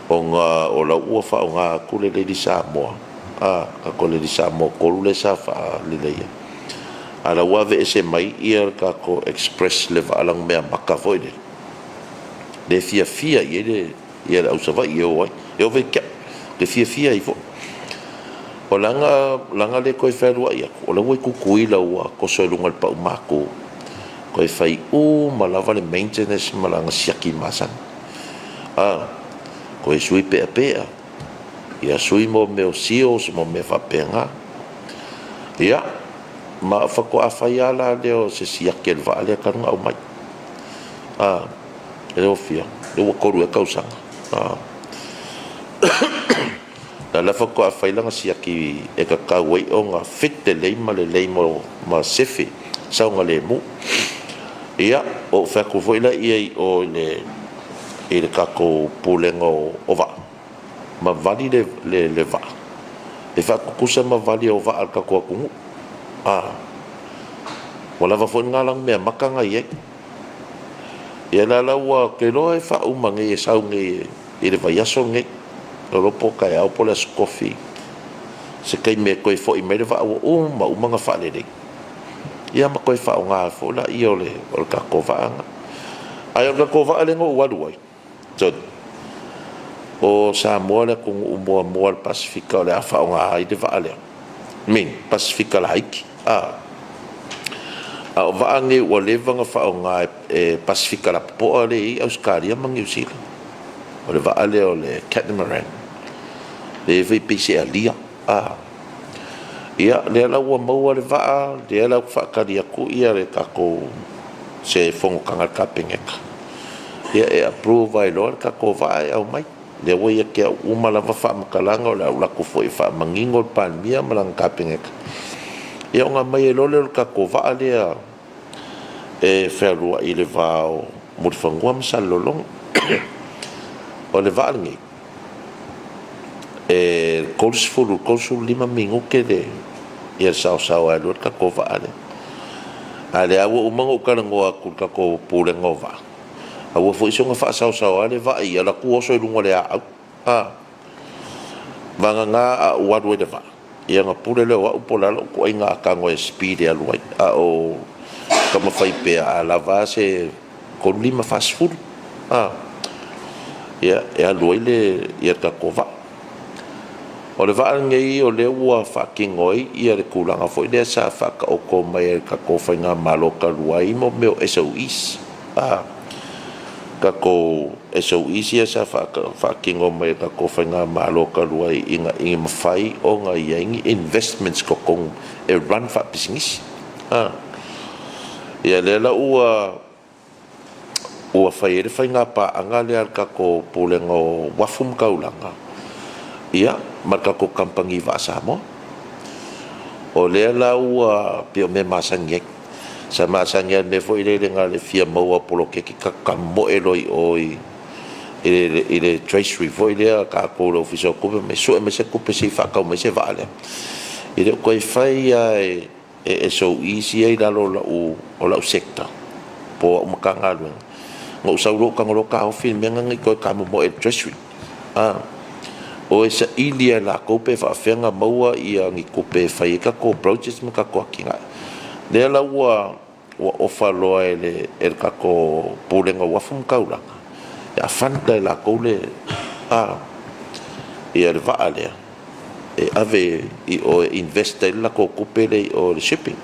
o la ua fa o nga kule le di Sāmoa ka kole di Sāmoa kolu le sa fa le le ala ua ve ese mai ia ka ko express le va alang mea maka foi le fia ia le ausava ia oi e ve kia le fia i fo o langa le koe whaerua ia o la ua kukui la ua ko soe lunga le pau mako koe whai malava le maintenance malanga siaki masan ko e sui pea ia sui mo meo sio mo me whapenga ia ma whako a whaia la leo se siake el vaa lea karunga au mai e reo fia e wakoru e kausanga na la whako a whailanga siaki e ka kawai o nga fite leima le leimo ma sefe saunga le mu ia o whako voila ia o le kako pulengo o va ma vali le va e fa kukusa ma vali o va al kako aku wala va fo ngalang me makanga ye ya la wa ke lo e fa umange e saunge e le va yaso nge lo poka ya o pola coffee se kai me ko fo i me va o ma umanga fa le ya ma ko fa nga fo la i ole o kako va ai o kako va le ngo wa duai o Samoa le kung umua al Pasifika le afa o nga ai de vaale min Pasifika la hiki o vaange o levanga fa o nga Pasifika la po le i Australia mangi usila o le vaale o le catamaran le VPC alia ia le ala ua maua le vaa le ala whaakari aku ia le kako se fongo kanga kapengeka ia e approve ai loa ka ko vai au mai le wo ia ke uma lava fa makalanga o la ko foi fa mangingo pan mia malang kapengek ia nga mai lo le ka ko va le e ferua i le vao mo fangua msalolong o le valngi e konsul lima mingo ke de ia sao ai lo ka ko va ale awo umango kalango aku ka ko pulengo va awa foi songa fa sao ale va ia la ku so lunga le vanga nga wa do de va ia nga pule le wa upola lo ko inga ka ngo speed ya luai a o kama fai pe a lava se ko lima fast food ia luai le ia ka kova o le va ngai o le wa fucking oi ia le kulanga foi le sa fa ka o ko mai ka ko fa nga malo ka luai mo me SOS ka ko SOS ia sa fa fucking o mai ka ko fa nga malo ka luai inga mafai o nga yang investments ko kong e run fa business ia le la ua fai re fai nga pa anga le ka ko pulengo wafum kaulanga ia marka ko kampangi va Samoa o le la ua pio me masangek sa masangek le foi le nga le fia mo polo ke ka mo eloi oi ile tracery foi le ka ko lo fiso ko me se ko pe se fa ka me se vale ile ko fai so easy ai la lo o la sector po makanga lu ngo sauro ka ngo ka ofin me ngi ko ka mo tracery o esa ilia la ko pe fa fenga maua ia ngi ko pe fai ka ko projects me ka ko kinga le la wa o fa lo ele ka ko pulenga wa fum kaula ya fanta la ko le ia le va ale e ave o investe la ko pe le o le shipping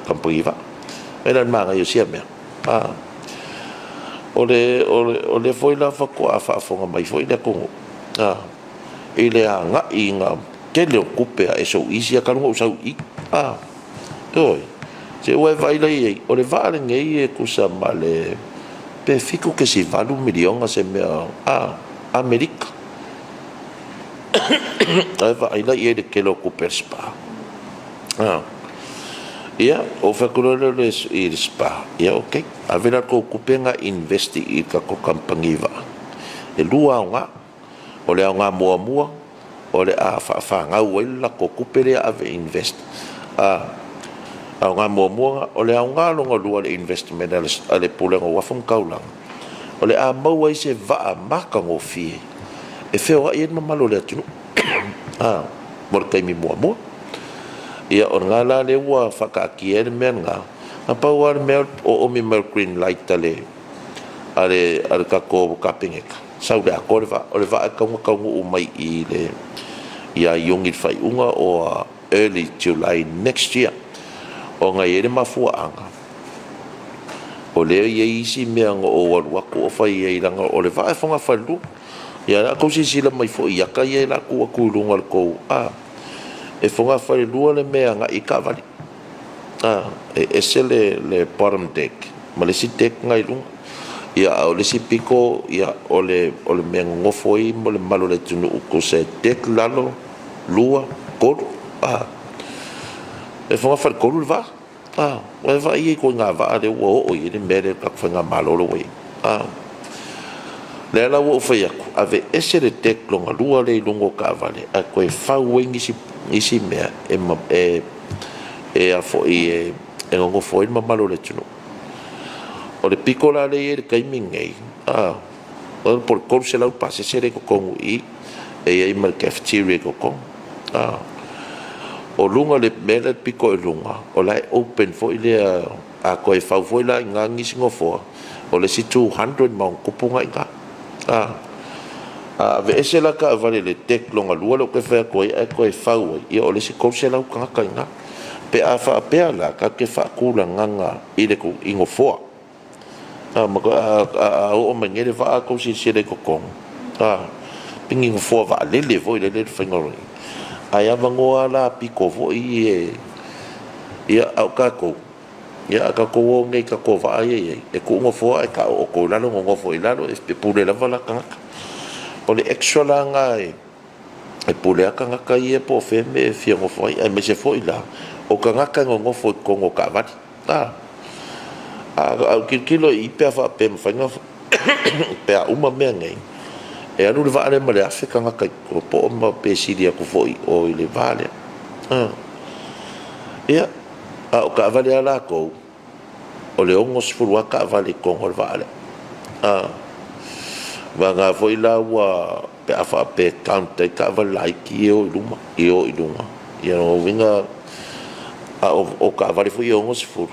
kampangi va era manga yo sia me o le foi la fa ko fa fonga mai foi le ko ile nga inga ke le kupe a eso isia ka ngo sau I oi se o vai la I o le vale ngai e kusa male pe fiku ke si valu milion a se me America vai la I de ke lo kupe spa ia o fa ko le spa ia okay avela ko kupe nga investi I ka ko kampangi va e lua nga o le nga mua o le fa nga wela ko kupere ave invest nga mua o le nga longa lua le investment ale pule ngo wafum kaulang o le mau ai se va maka ngo fi e feo ai no malo le tunu mor kai mi mua ia o nga la le wa fa ka kier men nga apa war mel o mi mel green light tale ale ka ko kapingeka sau le akorva o le va ka ngu mai I le ia yongi fai unga o early July next year o nga ere mafua anga o le ye isi me ngo o wa ko fai ye langa o le va fonga falu ia ko si sila mai fo ia ka ye la ku lunga ko e fonga fai lu le me anga I ka vali e sele le bottom deck malesi deck ngai lunga ia o le sipiko ia o le mengo foi mo le malo le tunu ko se tek lalo lua ko e fonga fa ko va o va I ko nga va le o I le mere ka fa nga malo lo we le la wo fa ya ave ese le tek longa lua le longo ka vale a ko fa wengi si me e a foi e ngo foi ma malo le tunu o le pikola le e kai mingai o por corse la pase sere ko kongu I e mar cafeteria ko kon o lunga le mele piko e lunga o la open fo ile a ko e fa fo la ngangi singo fo o le si 200 ma ko punga inga ve ese la ka vale le tek longa lua lo ke fa ko e fa I o le si corse la ka inga pe a fa pe la ka ke fa kula nganga I le ko ingo fo o mangere va ko si sele ko kon pingi fo va le vo le fingori aya vangoa la piko vo I ia au ka ko ngai ka ko va ai e ko ngo fo ai ka o ko la ngo fo I la lo e pule la vala ka o le extra la ngai e pule ka nga ka I po fe me fi ngo fo ai me se fo I la o ka nga ka ngo fo ko ngo ka va au kilo I pe fa pe mfanga pe uma me ngai e anu le vale male afika nga kai ko po ma pe sidia ko foi o le vale ia o ka vale ala ko o le ongos furua ka vale ko o vale va nga foi la wa pe afa pe count ka vale like io luma ia no winga o ka vale foi o ngos furu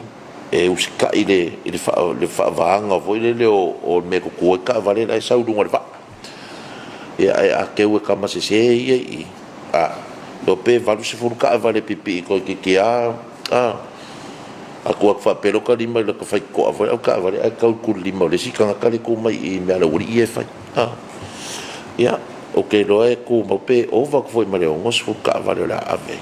e usika ile fa vanga foi le o me ko ka vale la sa udunga va ia a ke o ka mas se ia do pe valu se furu ka vale pipi ko ki aku fa pero ka lima le ka fai ko o ka vale ka ku lima le sika ka le ko mai i me ala uri e fai ia o ke lo e ku mo pe o va ko foi mare o ngos furu ka vale la ave.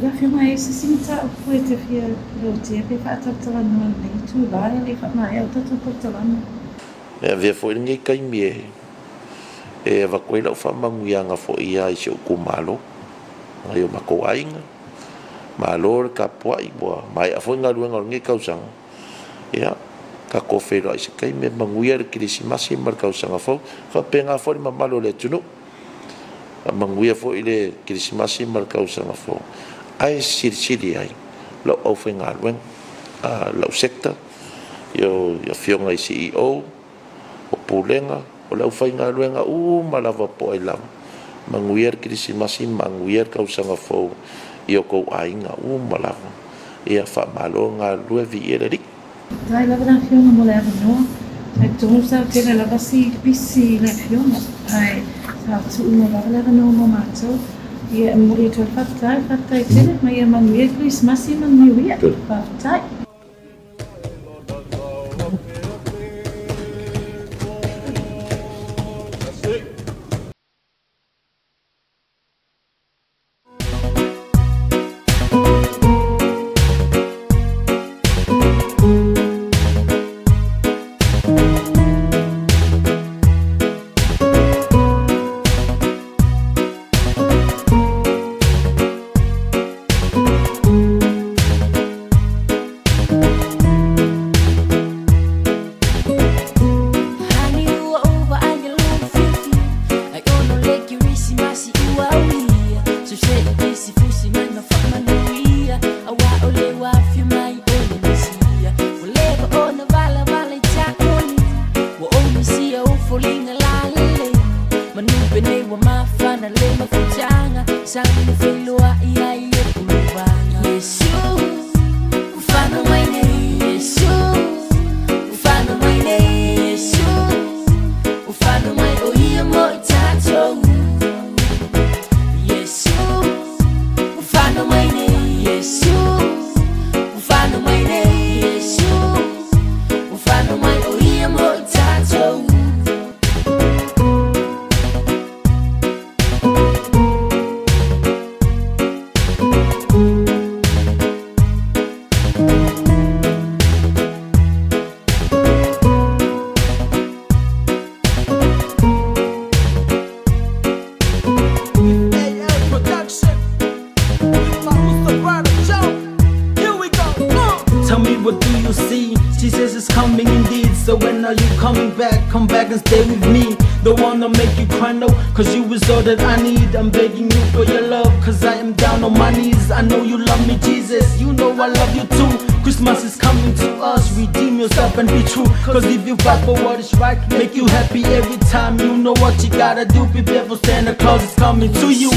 Ya fi mai se sinta o foi te fia rote pe fa tata no nei tu vai le fa mai o tata tata no. E via foi ngai kai mie e va ko ila fa manguianga fo ia i se ku malo ai o mako ainga malo ka poi bo mai a foi ngalu ngai kausang ia ka ko fero ai se kai me manguia ki simasi mar kausang fo fa penga fo ma malo le tunu manguia fo ile ki simasi mar kausang fo ai siri ai lo o foi ngalu lo sekta yo fionga i CEO o pulenga o lau fai ngā luenga malava po e lam manguier krisimasi manguier kausanga fo i o kou ainga malava ia wha malo ngā lue vi ere rik Dai lava na fiona mo le no ai tonu sa ke le lava si bisi le fiona ai sa tu mo lava no mo mato ia muri to fatai tele mai e manguier krisimasi manguier fatai. Cause you is all that I need. I'm begging you for your love, cause I am down on my knees. I know you love me, Jesus, you know I love you too. Christmas is coming to us, redeem yourself and be true. Cause if you fight for what is right, make you happy every time. You know what you gotta do, prepare for Santa Claus is coming to you.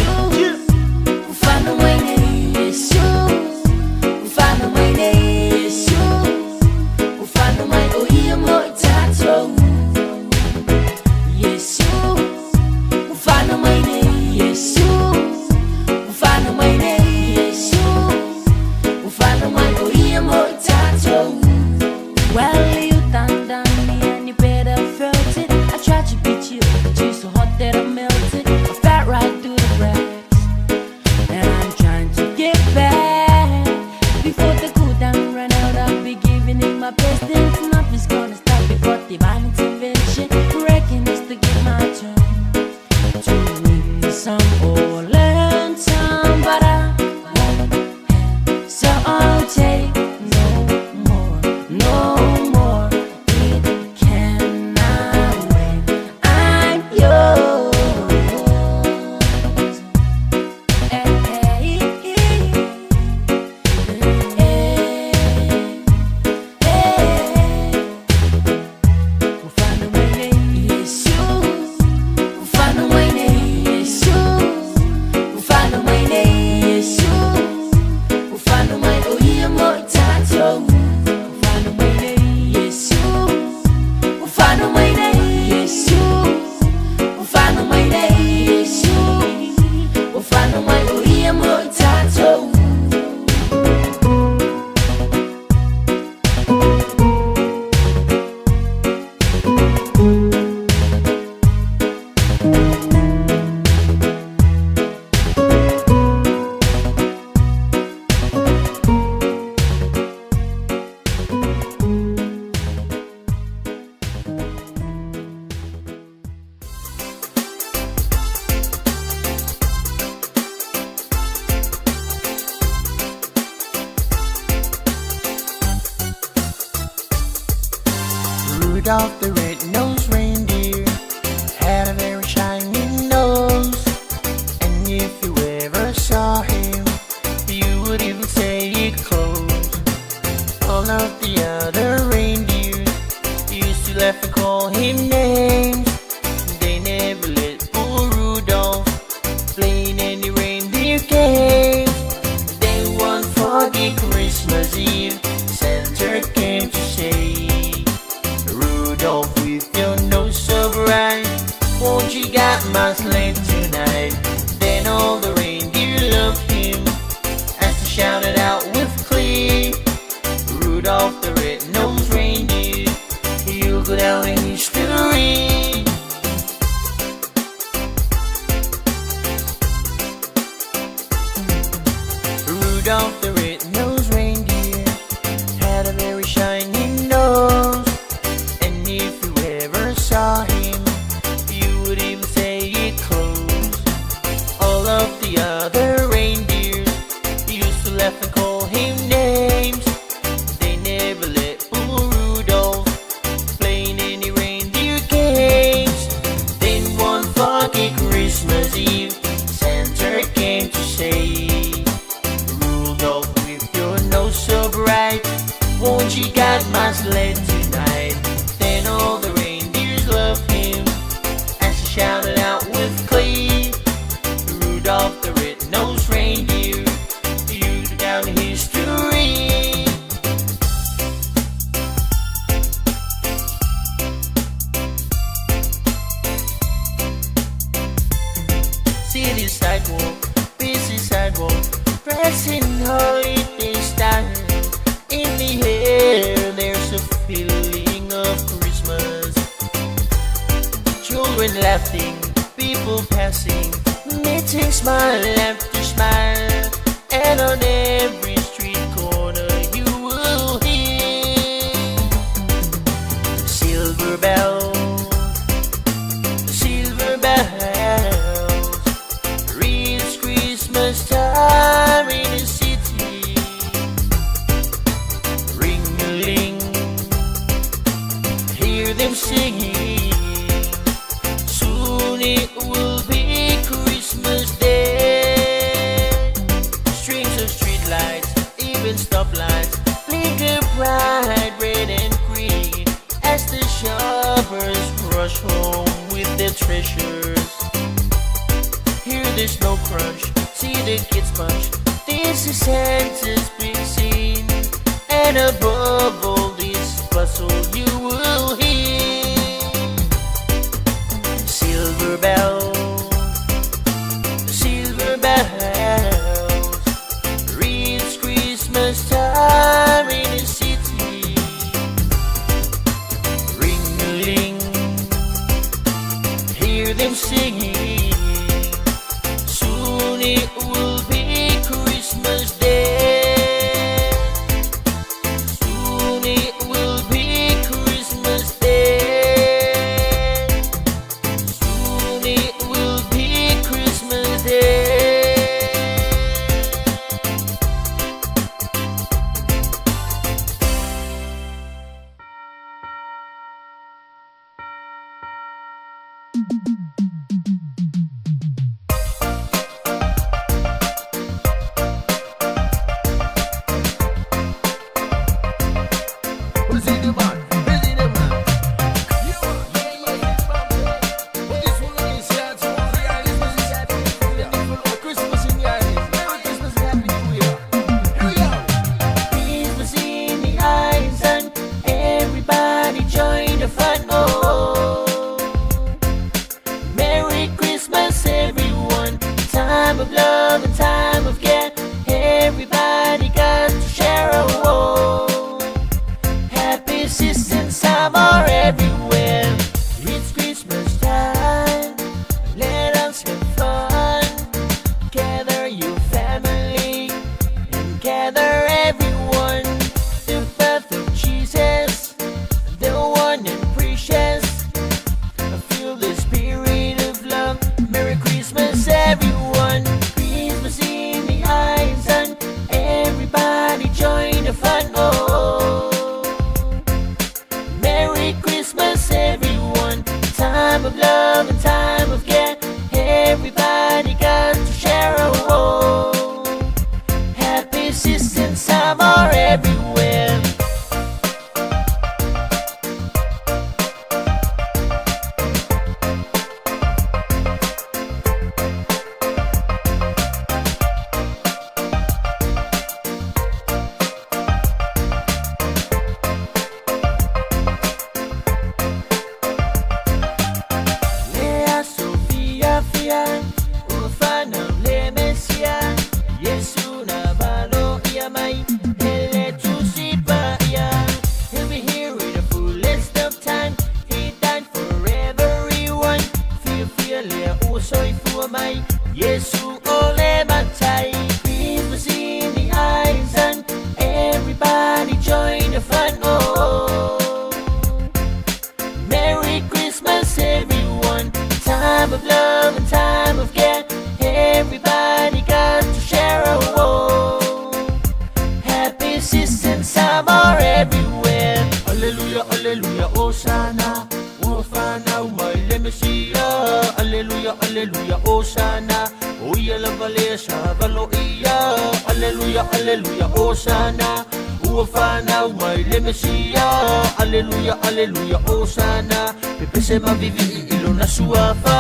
Rudolph the red-nosed reindeer had a very shiny nose, and if you ever saw him, you would even say it closed. All of the other reindeers used to laugh and call him names. They never let poor Rudolph play in any reindeer games. Then one foggy Christmas Eve, Santa came to say, Rudolph, with your nose so bright, won't you guide my sleigh tonight? Then all the reindeer loved him as they shouted out with glee, Rudolph the red-nosed reindeer, you'll go down in history. Rudolph the red-nosed reindeer had a very shiny nose, and if you ever saw him, you would even say it closed. All of the other reindeers used to laugh and call him names. They never let poor Rudolph play in any reindeer games. Then one foggy Christmas Eve, Santa came to say, Rudolph, with your nose so bright, won't you guide my sleigh tonight? Then all the reindeers loved him as he shouted out with glee, Rudolph the red-nosed reindeer, you go down in history. City sidewalk, busy sidewalk, dressed in holiday style. In the air there's a feeling of Christmas. Children laughing, people passing, meeting smile after smile, and on every street corner you will hear silver bells, silver bells. It's Christmas time in the city, ring-a-ling, hear them singing. Soon it will be Christmas Day. Strings of streetlights, even stoplights, flicker bright red and green as the shoppers rush home with their treasures. Hear the snow crunch, see the kids punch. This is Santa's big scene, and above all this bustle you will hear silver bells, silver bells. It's Christmas time in the city, ring-a-ling, hear them singing. Soon it will be Christmas Day. Soon it will be Christmas Day. Soon it will be Christmas Day. Christmas in the island, everybody join the fun. Oh, of love and time of care. Everybody got to share a role. Happy sisters, Samoa everywhere. Lea Sofia Fia, Ufana Le Messia, Yesu na balo ia mai, ele tu sipa ia. He'll be here in the fullest of time. He died for everyone. Fia lea usoi fua mai, Yesu ole matai. Christmas in the eyes and everybody join the fun. Oh, Merry Christmas, everyone. Time of love and time of care. Everybody got to share a role. Happy sisters, Samoa everywhere. Hallelujah, hallelujah, Hosanna. Uafana umai le Mesia. Hallelujah, hallelujah, Hosanna. Oia la valea sa valo ia. Hallelujah, hallelujah, Hosanna. Uafana umai le Mesia. Hallelujah, hallelujah, Hosanna. Pepe se mavivi ilo na suafa.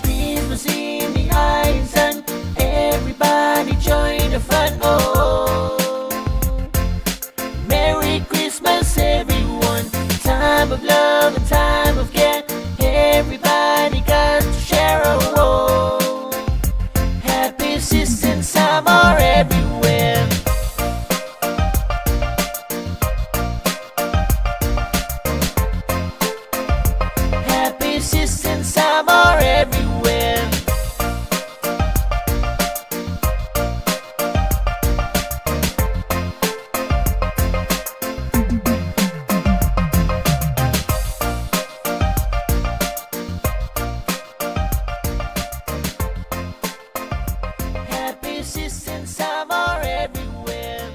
Christmas in the eyes and everybody join the fun. Oh, Merry Christmas, everyone. Time of love and time of care. Everybody got to share a role. Happy sisters, Samoa everywhere. Happy sisters, Samoa everywhere. Happy sisters, Samoa everywhere.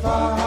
pa